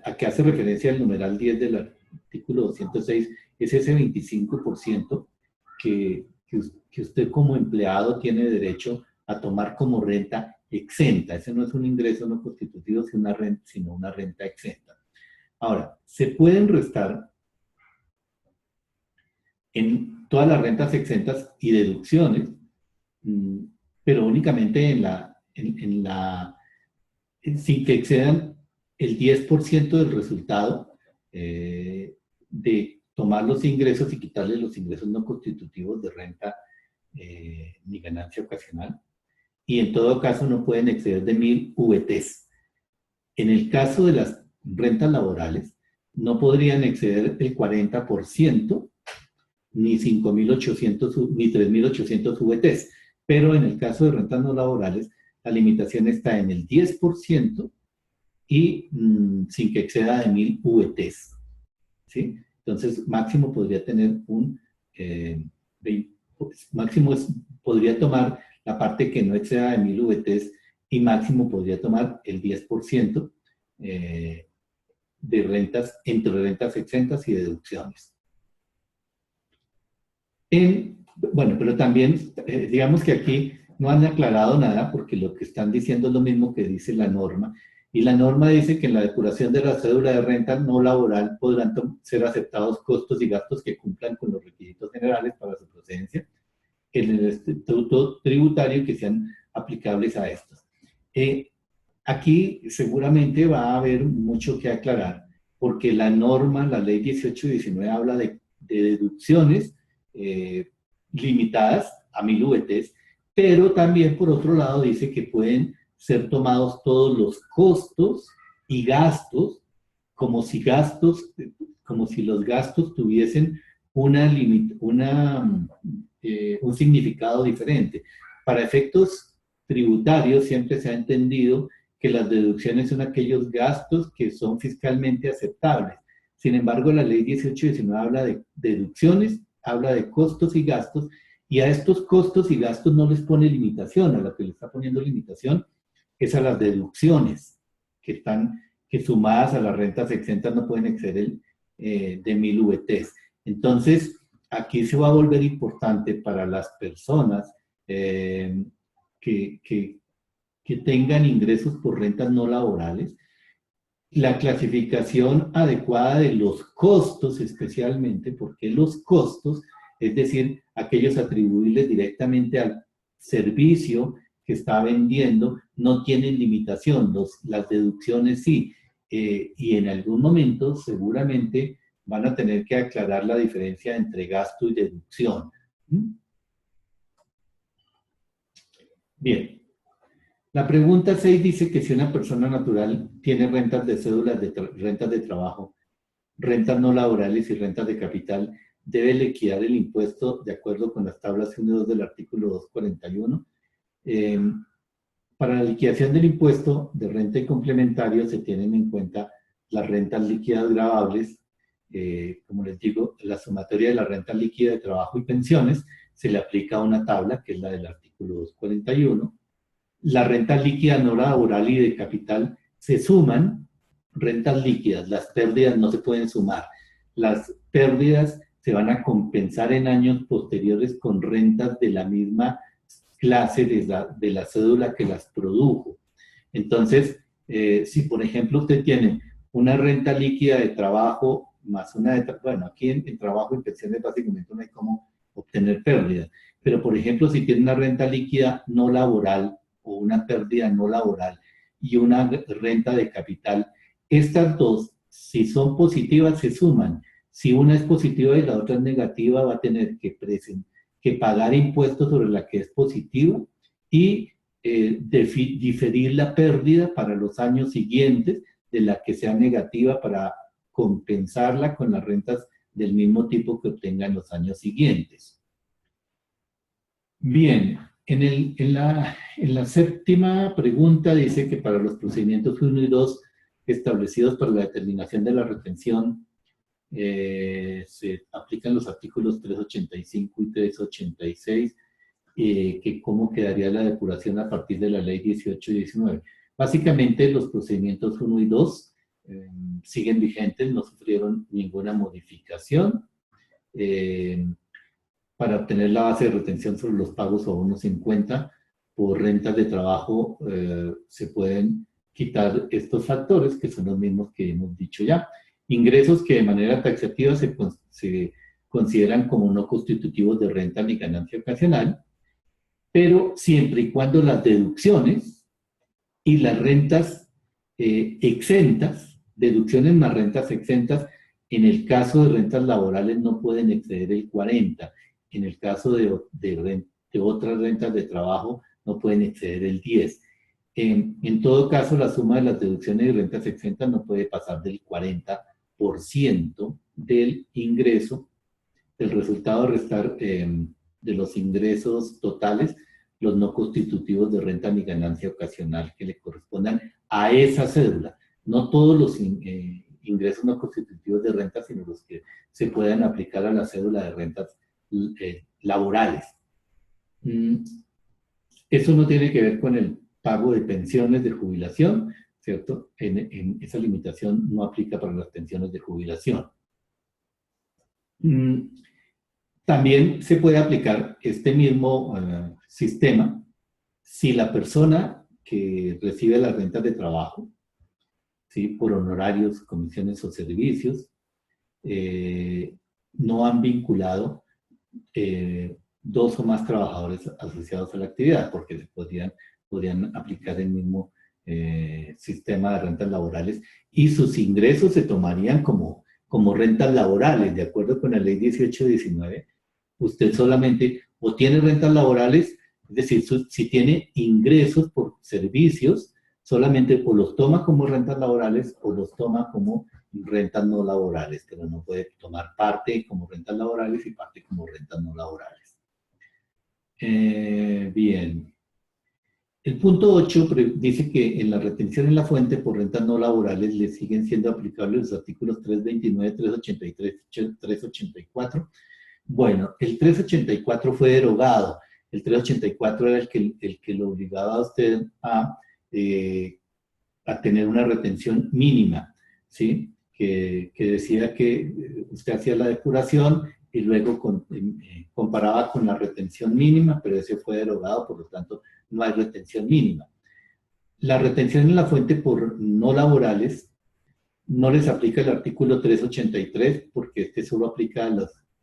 [SPEAKER 1] a que hace referencia el numeral 10 del artículo 206 es ese 25% que usted como empleado tiene derecho a tomar como renta exenta. Ese no es un ingreso no constitutivo, sino una renta exenta. Ahora, se pueden restar en todas las rentas exentas y deducciones, pero únicamente sin que excedan el 10% del resultado de tomar los ingresos y quitarle los ingresos no constitutivos de renta ni ganancia ocasional. Y en todo caso no pueden exceder de 1000 VTs. En el caso de las rentas laborales, no podrían exceder el 40%, ni 5.800, ni 3.800 VTs. Pero en el caso de rentas no laborales, la limitación está en el 10% y sin que exceda de 1000 VTs. ¿Sí? Entonces, máximo podría tener podría tomar la parte que no exceda de 1000 VTs y máximo podría tomar el 10% de rentas, entre rentas exentas y deducciones. Bueno, pero también, digamos que aquí no han aclarado nada porque lo que están diciendo es lo mismo que dice la norma. Y la norma dice que en la depuración de la cédula de renta no laboral podrán ser aceptados costos y gastos que cumplan con los requisitos generales para su procedencia en el estatuto tributario que sean aplicables a estos. Aquí seguramente va a haber mucho que aclarar porque la norma, la ley 18 y 19 habla de deducciones limitadas a 1000 VTs, pero también por otro lado dice que pueden ser tomados todos los costos y gastos como si los gastos tuviesen un significado diferente. Para efectos tributarios siempre se ha entendido que las deducciones son aquellos gastos que son fiscalmente aceptables. Sin embargo, la ley 18 y 19 habla de deducciones, habla de costos y gastos, y a estos costos y gastos no les pone limitación. A la que le está poniendo limitación es a las deducciones, que sumadas a las rentas exentas no pueden exceder de 1000 VTs. Entonces, aquí se va a volver importante para las personas que tengan ingresos por rentas no laborales, la clasificación adecuada de los costos especialmente, porque los costos, es decir, aquellos atribuibles directamente al servicio que está vendiendo, no tienen limitación, las deducciones sí, y en algún momento seguramente van a tener que aclarar la diferencia entre gasto y deducción. Bien. La pregunta 6 dice que si una persona natural tiene rentas de cédulas, rentas de trabajo, rentas no laborales y rentas de capital, debe liquidar el impuesto de acuerdo con las tablas 1 y 2 del artículo 241. Para la liquidación del impuesto de renta y complementario se tienen en cuenta las rentas líquidas gravables, como les digo, la sumatoria de la renta líquida de trabajo y pensiones, se le aplica una tabla que es la del artículo 241. La renta líquida no laboral y de capital se suman rentas líquidas, las pérdidas no se pueden sumar. Las pérdidas se van a compensar en años posteriores con rentas de la misma clase de la cédula que las produjo. Entonces, si por ejemplo usted tiene una renta líquida de trabajo más una de... Bueno, aquí en trabajo y pensiones básicamente no hay cómo obtener pérdidas. Pero por ejemplo, si tiene una renta líquida no laboral, o una pérdida no laboral y una renta de capital, estas dos, si son positivas, se suman. Si una es positiva y la otra es negativa, va a tener que pagar impuestos sobre la que es positiva y diferir la pérdida para los años siguientes de la que sea negativa para compensarla con las rentas del mismo tipo que obtenga en los años siguientes. Bien, en la séptima pregunta dice que para los procedimientos 1 y 2 establecidos para la determinación de la retención se aplican los artículos 385 y 386, que cómo quedaría la depuración a partir de la ley 18 y 19. Básicamente los procedimientos 1 y 2 siguen vigentes, no sufrieron ninguna modificación. Para obtener la base de retención sobre los pagos o bonos en cuenta por rentas de trabajo, se pueden quitar estos factores, que son los mismos que hemos dicho ya. Ingresos que de manera taxativa se consideran como no constitutivos de renta ni ganancia ocasional, pero siempre y cuando las deducciones y las rentas exentas, deducciones más rentas exentas, en el caso de rentas laborales no pueden exceder el 40%. En el caso de otras rentas de trabajo no pueden exceder el 10%. En todo caso, la suma de las deducciones y rentas exentas no puede pasar del 40% del ingreso, del resultado de restar de los ingresos totales, los no constitutivos de renta ni ganancia ocasional que le correspondan a esa cédula. No todos los ingresos no constitutivos de renta, sino los que se puedan aplicar a la cédula de rentas laborales. Eso no tiene que ver con el pago de pensiones de jubilación, ¿cierto? Esa limitación no aplica para las pensiones de jubilación. También se puede aplicar este mismo sistema si la persona que recibe las rentas de trabajo, ¿sí?, por honorarios, comisiones o servicios, no han vinculado dos o más trabajadores asociados a la actividad, porque se podrían aplicar el mismo sistema de rentas laborales y sus ingresos se tomarían como rentas laborales, de acuerdo con la ley 18-19. Usted solamente o tiene rentas laborales, es decir, si tiene ingresos por servicios, solamente o los toma como rentas laborales o los toma como rentas no laborales, pero no puede tomar parte como rentas laborales y parte como rentas no laborales. Bien. El punto 8 dice que en la retención en la fuente por rentas no laborales le siguen siendo aplicables los artículos 329, 383, 384. Bueno, el 384 fue derogado. El 384 era el que lo obligaba a usted a tener una retención mínima, ¿sí? Que decía que usted hacía la depuración y luego comparaba con la retención mínima, pero ese fue derogado, por lo tanto no hay retención mínima. La retención en la fuente por no laborales no les aplica el artículo 383 porque este solo aplica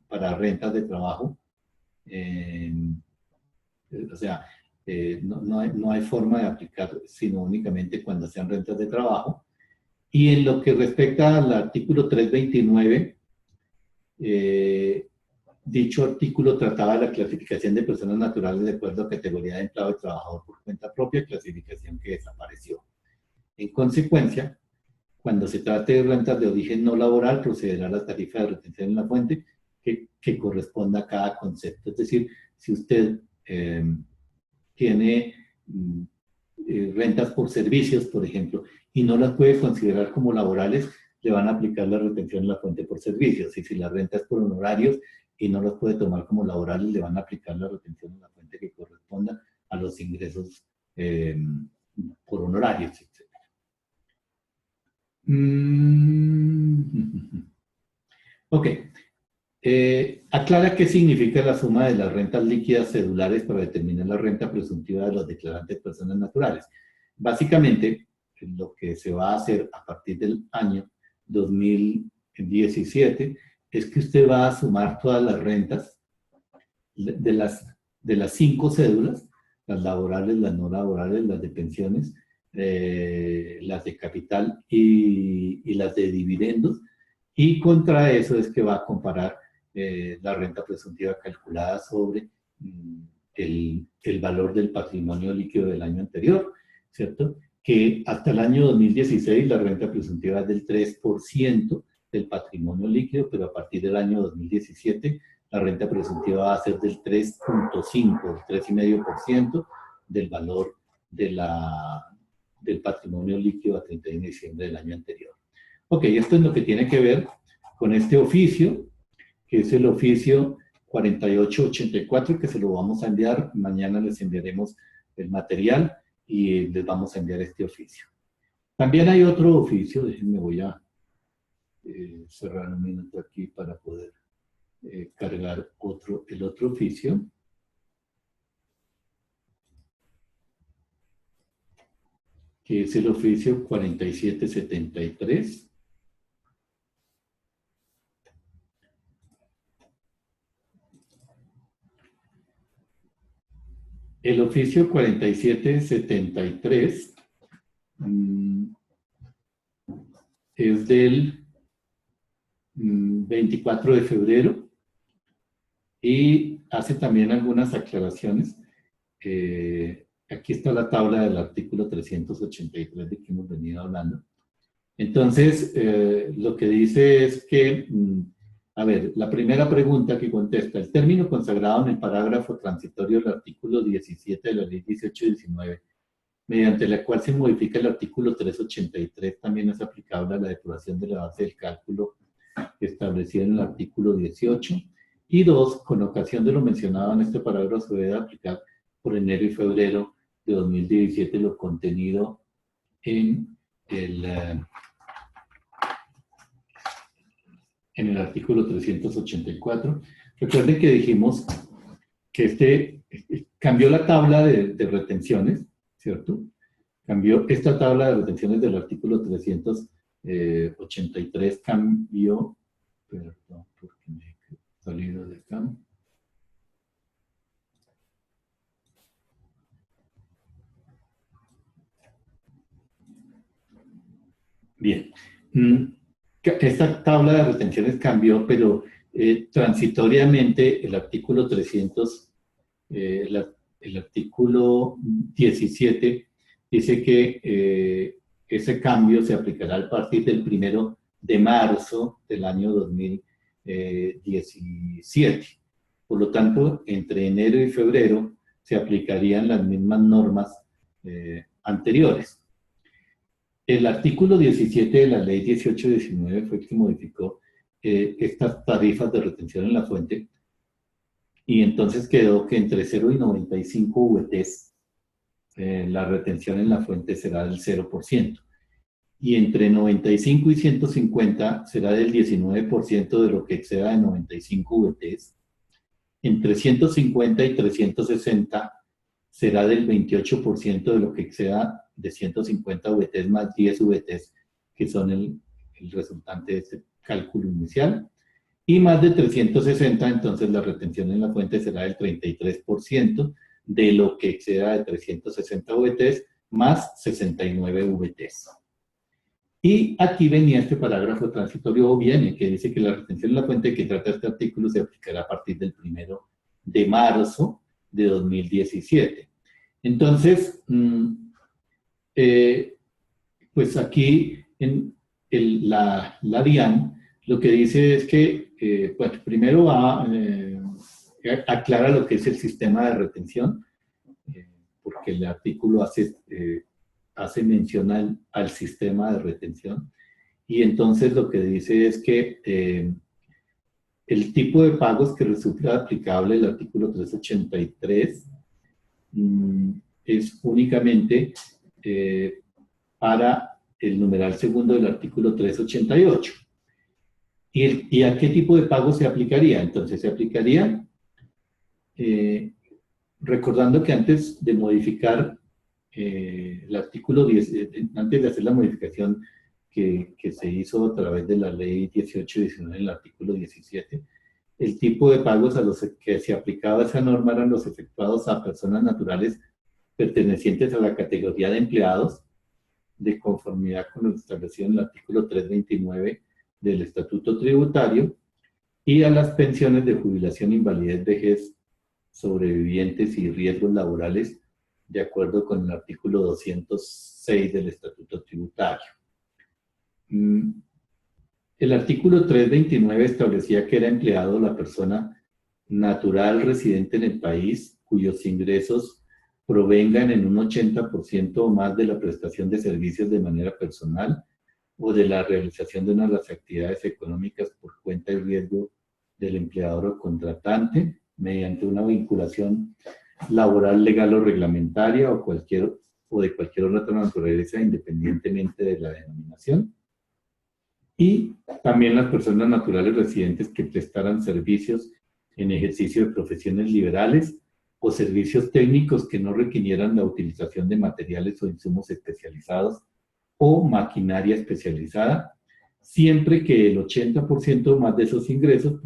[SPEAKER 1] para rentas de trabajo. O sea, no hay forma de aplicar, sino únicamente cuando sean rentas de trabajo. Y en lo que respecta al artículo 329, dicho artículo trataba de la clasificación de personas naturales de acuerdo a categoría de empleado y trabajador por cuenta propia, clasificación que desapareció. En consecuencia, cuando se trate de rentas de origen no laboral, procederá a la tarifa de retención en la fuente que corresponda a cada concepto. Es decir, si usted tiene rentas por servicios, por ejemplo, y no las puede considerar como laborales, le van a aplicar la retención en la fuente por servicios. Y si la renta es por honorarios y no las puede tomar como laborales, le van a aplicar la retención en la fuente que corresponda a los ingresos por honorarios, etc. Ok. Aclara qué significa la suma de las rentas líquidas cedulares para determinar la renta presuntiva de los declarantes personas naturales. Básicamente, lo que se va a hacer a partir del año 2017 es que usted va a sumar todas las rentas de las 5 cédulas, las laborales, las no laborales, las de pensiones, las de capital y las de dividendos, y contra eso es que va a comparar la renta presuntiva calculada sobre el valor del patrimonio líquido del año anterior, ¿cierto? Que hasta el año 2016 la renta presuntiva es del 3% del patrimonio líquido, pero a partir del año 2017 la renta presuntiva va a ser del 3.5, del 3,5% del valor del patrimonio líquido a 31 de diciembre del año anterior. Ok, esto es lo que tiene que ver con este oficio, que es el oficio 4884, que se lo vamos a enviar. Mañana les enviaremos el material y les vamos a enviar este oficio. También hay otro oficio, déjenme, voy a cerrar un minuto aquí para poder cargar el otro oficio. Que es el oficio 4773. El oficio 4773 es del 24 de febrero y hace también algunas aclaraciones. Aquí está la tabla del artículo 383 de que hemos venido hablando. Entonces, lo que dice es que, a ver, la primera pregunta que contesta, el término consagrado en el parágrafo transitorio del artículo 17 de la ley 1819, mediante la cual se modifica el artículo 383, también es aplicable a la depuración de la base del cálculo establecida en el artículo 18. Y dos, con ocasión de lo mencionado en este parágrafo, se debe aplicar por enero y febrero de 2017 lo contenido en el artículo 384. Recuerden que dijimos que cambió la tabla de retenciones, ¿cierto? Cambió esta tabla de retenciones del artículo 383, cambió, perdón, porque me he salido de acá. Bien. Esta tabla de retenciones cambió, pero transitoriamente el artículo 300, el artículo 17 dice que ese cambio se aplicará a partir del 1 de marzo del año 2017. Por lo tanto, entre enero y febrero se aplicarían las mismas normas anteriores. El artículo 17 de la ley 1819 fue el que modificó estas tarifas de retención en la fuente, y entonces quedó que entre 0 y 95 VTs la retención en la fuente será del 0%, y entre 95 y 150 será del 19% de lo que exceda de 95 VTs, entre 150 y 360 será del 28% de lo que exceda de 150 VTs más 10 VTs, que son el resultante de este cálculo inicial. Y más de 360, entonces la retención en la fuente será del 33% de lo que exceda de 360 VTs más 69 VTs. Y aquí venía este parágrafo transitorio, o viene, que dice que la retención en la fuente que trata este artículo se aplicará a partir del 1 de marzo de 2017. Entonces, pues aquí en la DIAN lo que dice es que, bueno, primero aclara lo que es el sistema de retención, porque el artículo hace mención al sistema de retención, y entonces lo que dice es que el tipo de pagos que resulta aplicable el artículo 383 es únicamente para el numeral segundo del artículo 388. ¿Y a qué tipo de pago se aplicaría? Entonces se aplicaría, recordando que antes de modificar el artículo 10, antes de hacer la modificación que se hizo a través de la ley 1819 en el artículo 17, el tipo de pagos a los que se aplicaba esa norma eran los efectuados a personas naturales pertenecientes a la categoría de empleados, de conformidad con lo establecido en el artículo 329 del Estatuto Tributario, y a las pensiones de jubilación, invalidez, vejez, sobrevivientes y riesgos laborales, de acuerdo con el artículo 206 del Estatuto Tributario. El artículo 329 establecía que era empleado la persona natural residente en el país cuyos ingresos provengan en un 80% o más de la prestación de servicios de manera personal o de la realización de una de las actividades económicas por cuenta y riesgo del empleador o contratante mediante una vinculación laboral, legal o reglamentaria o de cualquier otra naturaleza independientemente de la denominación. Y también las personas naturales residentes que prestaran servicios en ejercicio de profesiones liberales o servicios técnicos que no requirieran la utilización de materiales o insumos especializados o maquinaria especializada, siempre que el 80% más de esos ingresos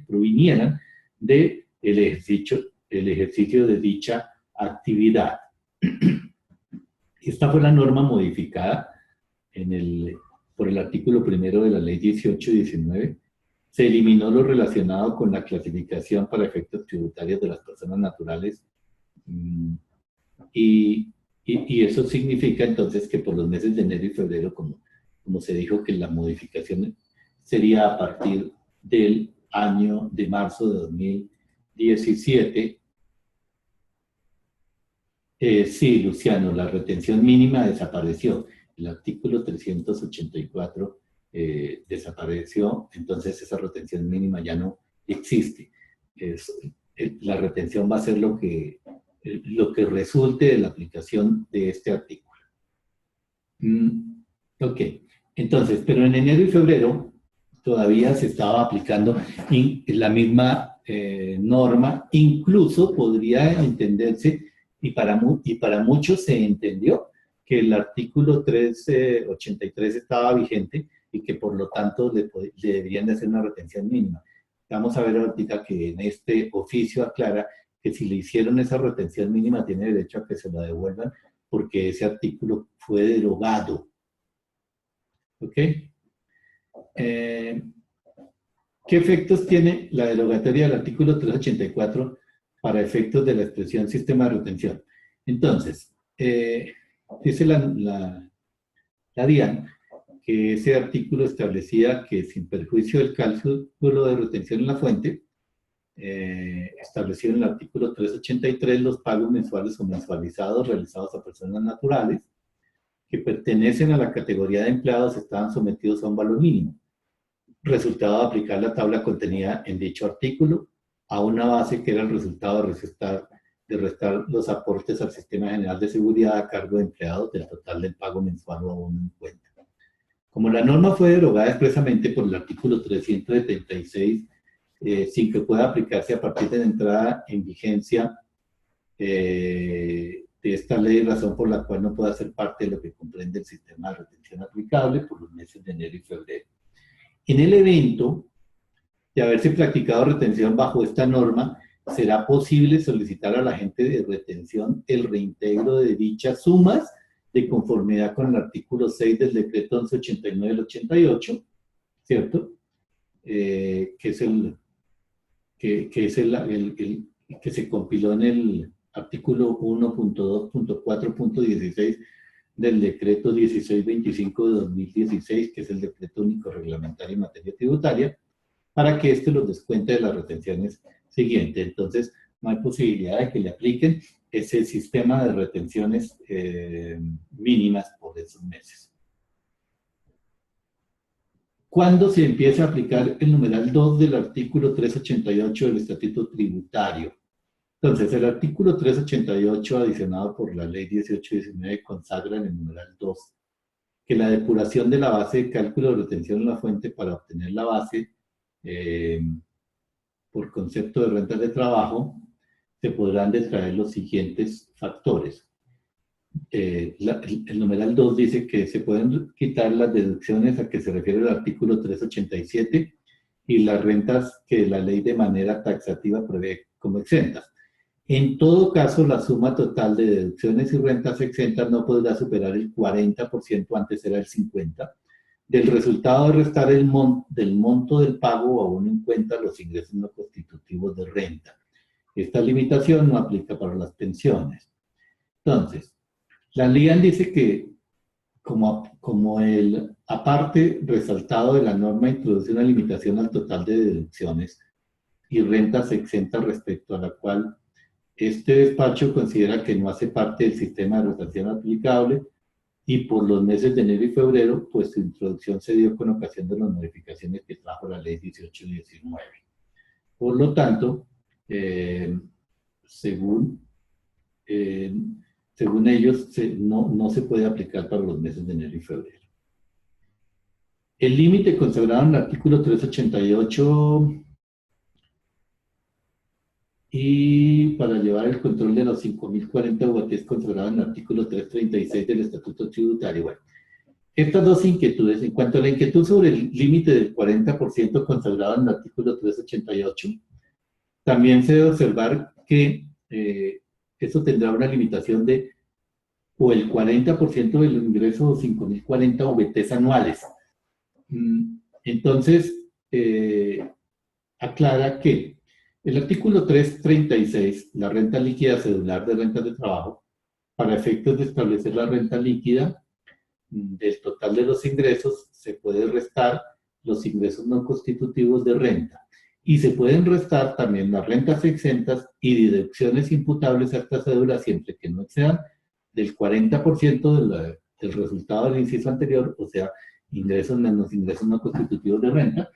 [SPEAKER 1] provinieran del ejercicio de dicha actividad. Esta fue la norma modificada por el artículo 1 de la Ley 1819. Se eliminó lo relacionado con la clasificación para efectos tributarios de las personas naturales y eso significa entonces que por los meses de enero y febrero, como se dijo que la modificación sería a partir del año de marzo de 2017. Sí, Luciano, la retención mínima desapareció. El artículo 384 desapareció, entonces esa retención mínima ya no existe. La retención va a ser lo que resulte de la aplicación de este artículo. Ok, entonces, pero en enero y febrero todavía se estaba aplicando la misma norma, incluso podría entenderse, y para muchos se entendió que el artículo 383 estaba vigente y que por lo tanto le deberían de hacer una retención mínima. Vamos a ver ahorita que en este oficio aclara que si le hicieron esa retención mínima tiene derecho a que se la devuelvan porque ese artículo fue derogado. ¿Ok? ¿Qué efectos tiene la derogatoria del artículo 384 para efectos de la expresión sistema de retención? Entonces, dice la DIAN que ese artículo establecía que sin perjuicio del cálculo de retención en la fuente, establecido en el artículo 383, los pagos mensuales o mensualizados realizados a personas naturales que pertenecen a la categoría de empleados estaban sometidos a un valor mínimo. Resultado de aplicar la tabla contenida en dicho artículo a una base que era el resultado de restar los aportes al Sistema General de Seguridad a cargo de empleados del total del pago mensual o aún en cuenta. Como la norma fue derogada expresamente por el artículo 376, sin que pueda aplicarse a partir de la entrada en vigencia de esta ley, razón por la cual no puede ser parte de lo que comprende el sistema de retención aplicable por los meses de enero y febrero. En el evento de haberse practicado retención bajo esta norma, será posible solicitar al agente de retención el reintegro de dichas sumas de conformidad con el artículo 6 del decreto 1189 del 88, ¿cierto? Que se compiló en el artículo 1.2.4.16 del decreto 1625 de 2016, que es el decreto único reglamentario en materia tributaria, para que éste los descuente de las retenciones siguientes. Entonces, no hay posibilidad de que le apliquen ese sistema de retenciones mínimas por esos meses. ¿Cuándo se empieza a aplicar el numeral 2 del artículo 388 del Estatuto Tributario? Entonces, el artículo 388, adicionado por la Ley 1819, consagra en el numeral 2 que la depuración de la base de cálculo de retención en la fuente para obtener la base por concepto de rentas de trabajo, se podrán detraer los siguientes factores. El numeral 2 dice que se pueden quitar las deducciones a que se refiere el artículo 387 y las rentas que la ley de manera taxativa prevé como exentas. En todo caso, la suma total de deducciones y rentas exentas no podrá superar el 40%, antes era el 50%, del resultado de restar del monto del pago aún en cuenta los ingresos no constitutivos de renta. Esta limitación no aplica para las pensiones. Entonces, la LIAN dice que como el aparte resaltado de la norma introduce una limitación al total de deducciones y rentas exentas respecto a la cual este despacho considera que no hace parte del sistema de rotación aplicable y por los meses de enero y febrero, pues su introducción se dio con ocasión de las modificaciones que trajo la ley 18 y 19. Por lo tanto, según ellos, no se puede aplicar para los meses de enero y febrero. El límite consagrado en el artículo 388 y para llevar el control de los 5.040 UATs consagrado en el artículo 336 del Estatuto Tributario. Bueno, estas dos inquietudes, en cuanto a la inquietud sobre el límite del 40% consagrado en el artículo 388, también se debe observar que eso tendrá una limitación de o el 40% del ingreso de 5.040 VTs anuales. Entonces, aclara que el artículo 336, la renta líquida cedular de rentas de trabajo, para efectos de establecer la renta líquida del total de los ingresos, se puede restar los ingresos no constitutivos de renta. Y se pueden restar también las rentas exentas y deducciones imputables a esta cédula siempre que no excedan del 40% del resultado del inciso anterior, o sea, ingresos menos ingresos no constitutivos de renta,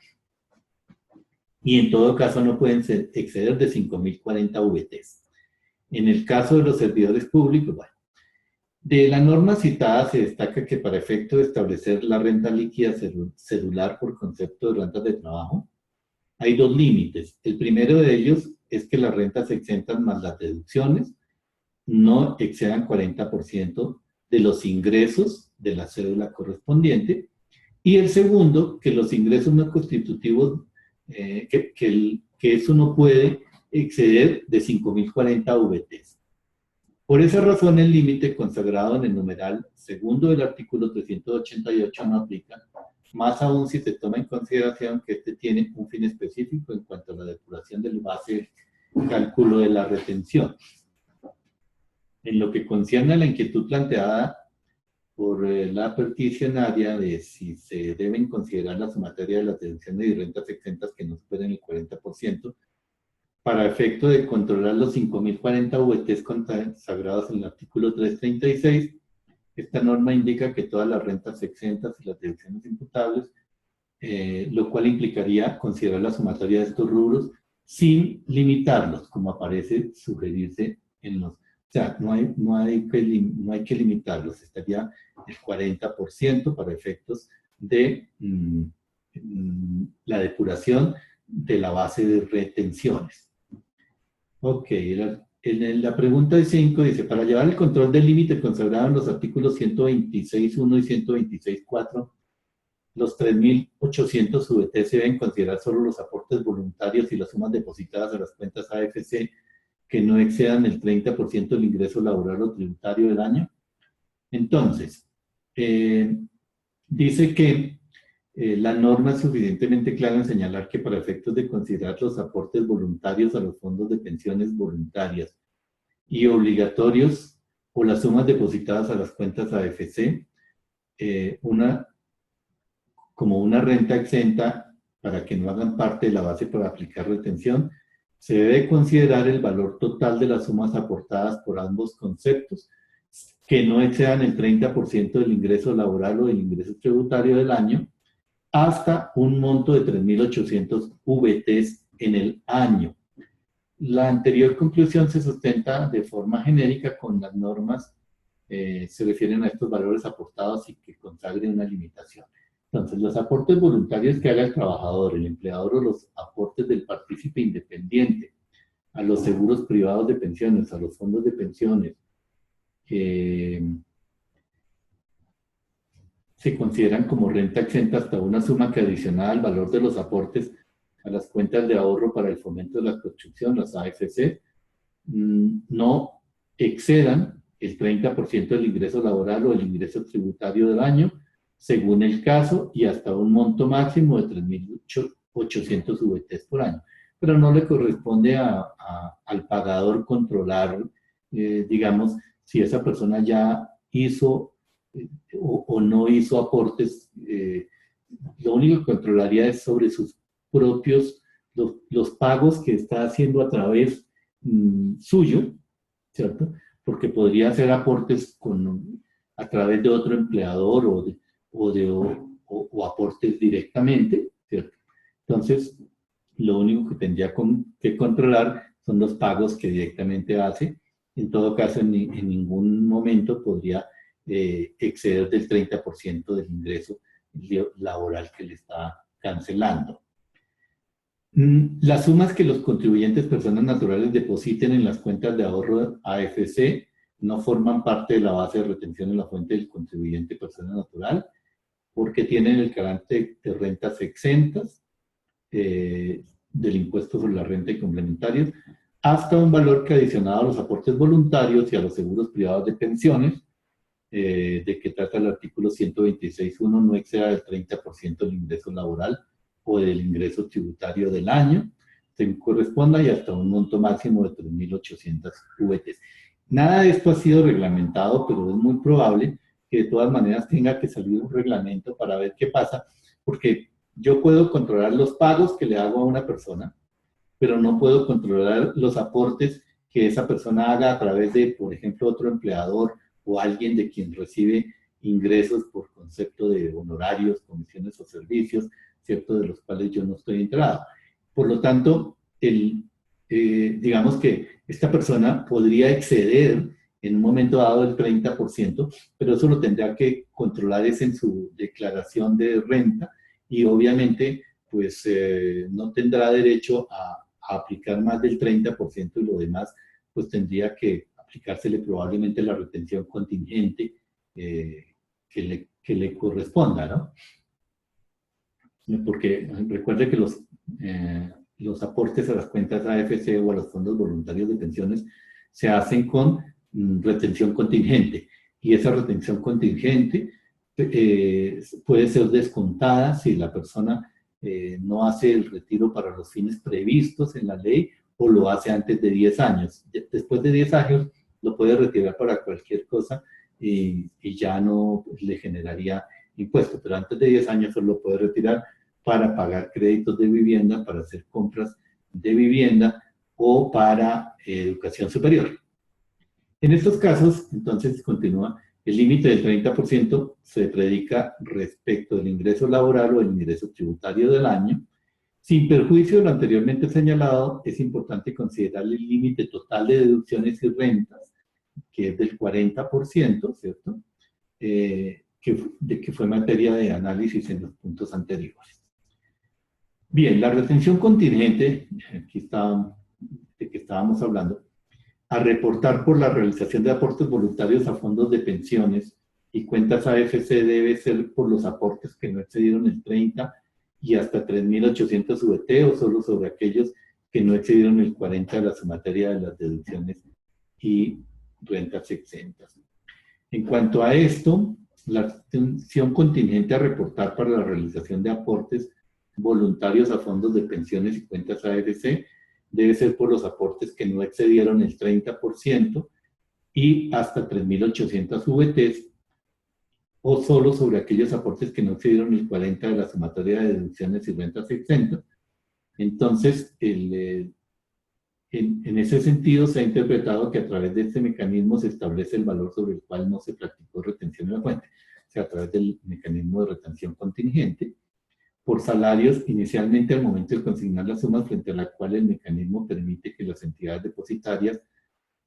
[SPEAKER 1] y en todo caso no pueden exceder de 5.040 VTs. En el caso de los servidores públicos, bueno, de la norma citada se destaca que para efecto de establecer la renta líquida cedular por concepto de rentas de trabajo, hay dos límites. El primero de ellos es que las rentas exentas más las deducciones no excedan 40% de los ingresos de la cédula correspondiente. Y el segundo, que los ingresos no constitutivos, que eso no puede exceder de 5.040 VTs. Por esa razón, el límite consagrado en el numeral segundo del artículo 388 no aplica, más aún si se toma en consideración que este tiene un fin específico en cuanto a la depuración del base de cálculo de la retención. En lo que concierne a la inquietud planteada por la peticionaria de si se deben considerar la sumatoria de las deducciones y rentas exentas que no superen el 40%, para efecto de controlar los 5.040 VTs consagrados en el artículo 336, esta norma indica que todas las rentas exentas y las deducciones imputables, lo cual implicaría considerar la sumatoria de estos rubros sin limitarlos, como aparece sugerirse en los... O sea, no hay que limitarlos, estaría el 40% para efectos de la depuración de la base de retenciones. Ok, en la pregunta 5 dice, para llevar el control del límite consagrado en los artículos 126.1 y 126.4, los 3.800 VT se deben considerar solo los aportes voluntarios y las sumas depositadas a las cuentas AFC que no excedan el 30% del ingreso laboral o tributario del año. Entonces, dice que la norma es suficientemente clara en señalar que para efectos de considerar los aportes voluntarios a los fondos de pensiones voluntarias y obligatorios o las sumas depositadas a las cuentas AFC, como una renta exenta para que no hagan parte de la base para aplicar retención, se debe considerar el valor total de las sumas aportadas por ambos conceptos, que no excedan el 30% del ingreso laboral o del ingreso tributario del año, hasta un monto de 3.800 VTs en el año. La anterior conclusión se sustenta de forma genérica con las normas, se refieren a estos valores aportados y que consagren una limitación. Entonces, los aportes voluntarios que haga el trabajador, el empleador o los aportes del partícipe independiente a los seguros privados de pensiones, a los fondos de pensiones, se consideran como renta exenta hasta una suma que adicionada al valor de los aportes a las cuentas de ahorro para el fomento de la construcción, las AFC, no excedan el 30% del ingreso laboral o el ingreso tributario del año, según el caso, y hasta un monto máximo de 3.800 VTs por año. Pero no le corresponde al pagador controlar, digamos, si esa persona ya hizo o no hizo aportes. Lo único que controlaría es sobre sus propios, los pagos que está haciendo a través suyo, ¿cierto? Porque podría hacer aportes a través de otro empleador o aportes directamente, ¿cierto? Entonces, lo único que tendría que controlar son los pagos que directamente hace. En todo caso, en ningún momento podría exceder del 30% del ingreso laboral que le está cancelando. Las sumas que los contribuyentes personas naturales depositen en las cuentas de ahorro AFC no forman parte de la base de retención en la fuente del contribuyente persona natural porque tienen el carácter de rentas exentas del impuesto sobre la renta y complementarios hasta un valor que adicionado a los aportes voluntarios y a los seguros privados de pensiones de que trata el artículo 126.1 no exceda del 30% del ingreso laboral o del ingreso tributario del año, según corresponda, y hasta un monto máximo de 3.800 VTs. Nada de esto ha sido reglamentado, pero es muy probable que de todas maneras tenga que salir un reglamento para ver qué pasa, porque yo puedo controlar los pagos que le hago a una persona, pero no puedo controlar los aportes que esa persona haga a través de, por ejemplo, otro empleador o alguien de quien recibe ingresos por concepto de honorarios, comisiones o servicios, ¿cierto?, de los cuales yo no estoy enterado. Por lo tanto, digamos que esta persona podría exceder en un momento dado el 30%, pero eso lo tendrá que controlar en su declaración de renta y obviamente pues no tendrá derecho a aplicar más del 30% y lo demás pues tendría que aplicársele probablemente la retención contingente que le corresponda, ¿no? Porque recuerde que los aportes a las cuentas AFC o a los fondos voluntarios de pensiones se hacen con retención contingente y esa retención contingente puede ser descontada si la persona no hace el retiro para los fines previstos en la ley o lo hace antes de 10 años. Después de 10 años lo puede retirar para cualquier cosa y ya no le generaría impuesto, pero antes de 10 años solo lo puede retirar para pagar créditos de vivienda, para hacer compras de vivienda o para educación superior. En estos casos, entonces, continúa, el límite del 30% se predica respecto del ingreso laboral o el ingreso tributario del año. Sin perjuicio de lo anteriormente señalado, es importante considerar el límite total de deducciones y rentas, que es del 40%, ¿cierto?, que fue materia de análisis en los puntos anteriores. Bien, la retención contingente, aquí está, de que estábamos hablando, a reportar por la realización de aportes voluntarios a fondos de pensiones y cuentas AFC debe ser por los aportes que no excedieron el 30 y hasta 3.800 VT o solo sobre aquellos que no excedieron el 40 de la sumatoria de las deducciones y rentas exentas. En cuanto a esto, la retención contingente a reportar para la realización de aportes voluntarios a fondos de pensiones y cuentas AFC debe ser por los aportes que no excedieron el 30% y hasta 3.800 VTs o solo sobre aquellos aportes que no excedieron el 40% de la sumatoria de deducciones y rentas exentas. Entonces, en ese sentido se ha interpretado que a través de este mecanismo se establece el valor sobre el cual no se practicó retención en la fuente, o sea, a través del mecanismo de retención contingente, por salarios inicialmente al momento de consignar las sumas frente a la cual el mecanismo permite que las entidades depositarias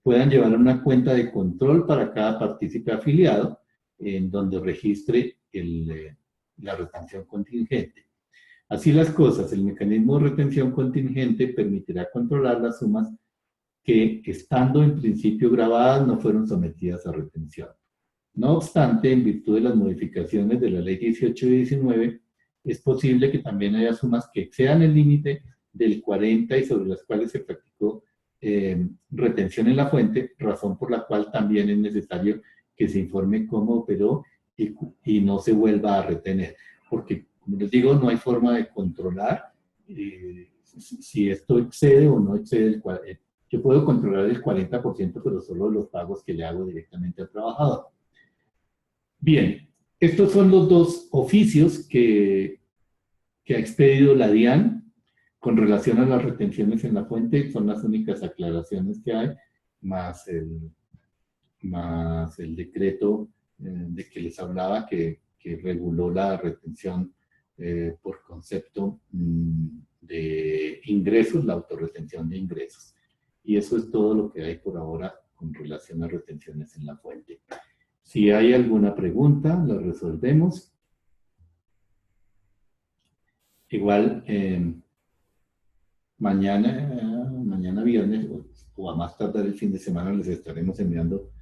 [SPEAKER 1] puedan llevar una cuenta de control para cada partícipe afiliado en donde registre la retención contingente. Así las cosas, el mecanismo de retención contingente permitirá controlar las sumas que, estando en principio grabadas, no fueron sometidas a retención. No obstante, en virtud de las modificaciones de la Ley 18 y 19, es posible que también haya sumas que excedan el límite del 40 y sobre las cuales se practicó retención en la fuente, razón por la cual también es necesario que se informe cómo operó y no se vuelva a retener. Porque, como les digo, no hay forma de controlar si esto excede o no excede yo puedo controlar el 40%, pero solo los pagos que le hago directamente al trabajador. Bien, estos son los dos oficios que ha expedido la DIAN con relación a las retenciones en la fuente. Son las únicas aclaraciones que hay, más el decreto de que les hablaba que reguló la retención por concepto de ingresos, la autorretención de ingresos. Y eso es todo lo que hay por ahora con relación a retenciones en la fuente. Si hay alguna pregunta, la resolvemos. Igual, mañana viernes o a más tardar el fin de semana les estaremos enviando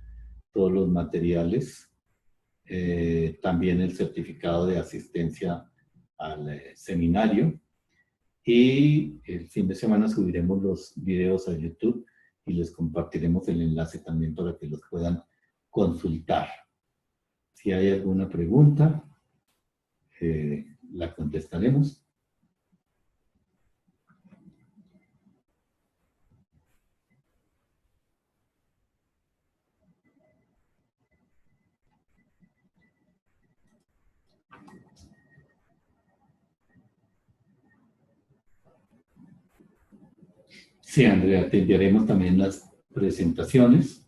[SPEAKER 1] todos los materiales. También el certificado de asistencia al seminario. Y el fin de semana subiremos los videos a YouTube y les compartiremos el enlace también para que los puedan consultar. Si hay alguna pregunta, la contestaremos. Sí, Andrea, te enviaremos también las presentaciones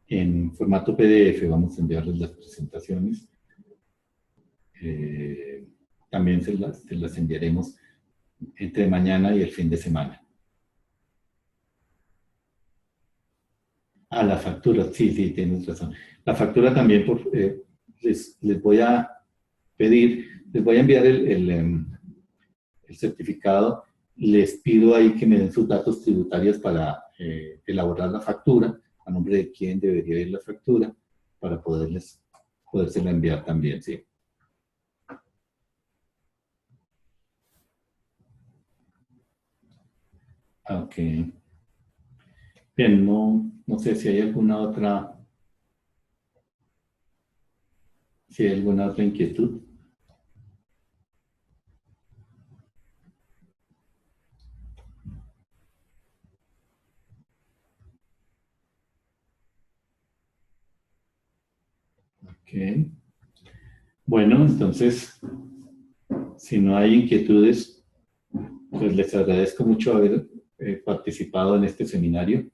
[SPEAKER 1] en formato PDF. Vamos a enviarles las presentaciones. También se las enviaremos entre mañana y el fin de semana. Ah, la factura, sí, tienes razón. La factura también, les voy a pedir, les voy a enviar el certificado. Les pido ahí que me den sus datos tributarios para elaborar la factura, a nombre de quién debería ir la factura, para podérsela enviar también, sí. Ok. Bien, no sé si hay alguna otra inquietud. Ok. Bueno, entonces, si no hay inquietudes, pues les agradezco mucho haber participado en este seminario.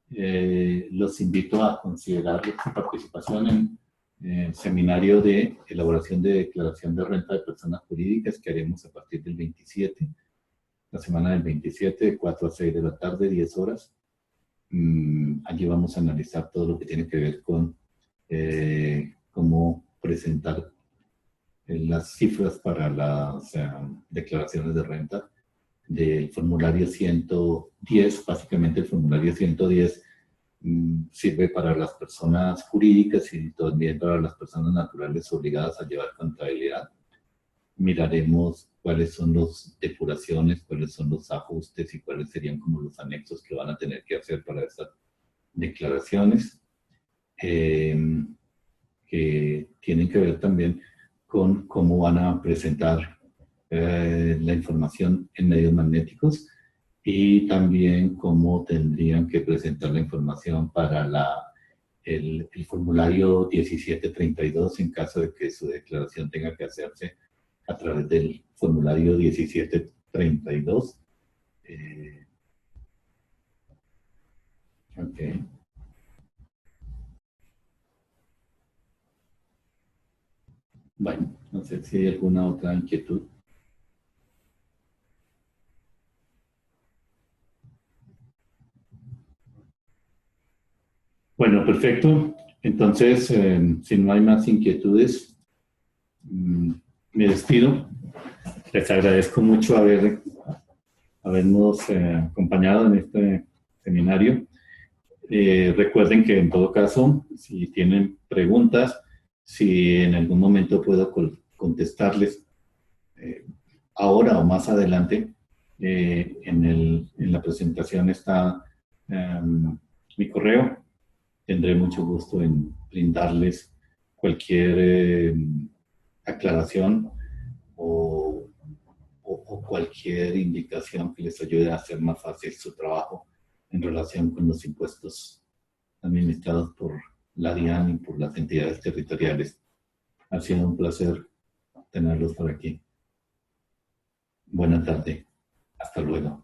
[SPEAKER 1] Los invito a considerar su participación en el seminario de elaboración de declaración de renta de personas jurídicas que haremos a partir del 27, la semana del 27, de 4 a 6 de la tarde, 10 horas. Allí vamos a analizar todo lo que tiene que ver con cómo presentar las cifras para las declaraciones de renta del formulario 110. Básicamente el formulario 110 sirve para las personas jurídicas y también para las personas naturales obligadas a llevar contabilidad. Miraremos cuáles son las depuraciones, cuáles son los ajustes y cuáles serían como los anexos que van a tener que hacer para estas declaraciones, que tienen que ver también con cómo van a presentar la información en medios magnéticos y también cómo tendrían que presentar la información para el formulario 1732 en caso de que su declaración tenga que hacerse a través del formulario 1732. Ok. Bueno, no sé si hay alguna otra inquietud. Bueno, perfecto. Entonces, si no hay más inquietudes, me despido. Les agradezco mucho habernos acompañado en este seminario. Recuerden que en todo caso, si tienen preguntas, si en algún momento puedo contestarles ahora o más adelante, en la presentación está mi correo. Tendré mucho gusto en brindarles cualquier aclaración o cualquier indicación que les ayude a hacer más fácil su trabajo en relación con los impuestos administrados por la DIAN y por las entidades territoriales. Ha sido un placer tenerlos por aquí. Buena tarde. Hasta luego.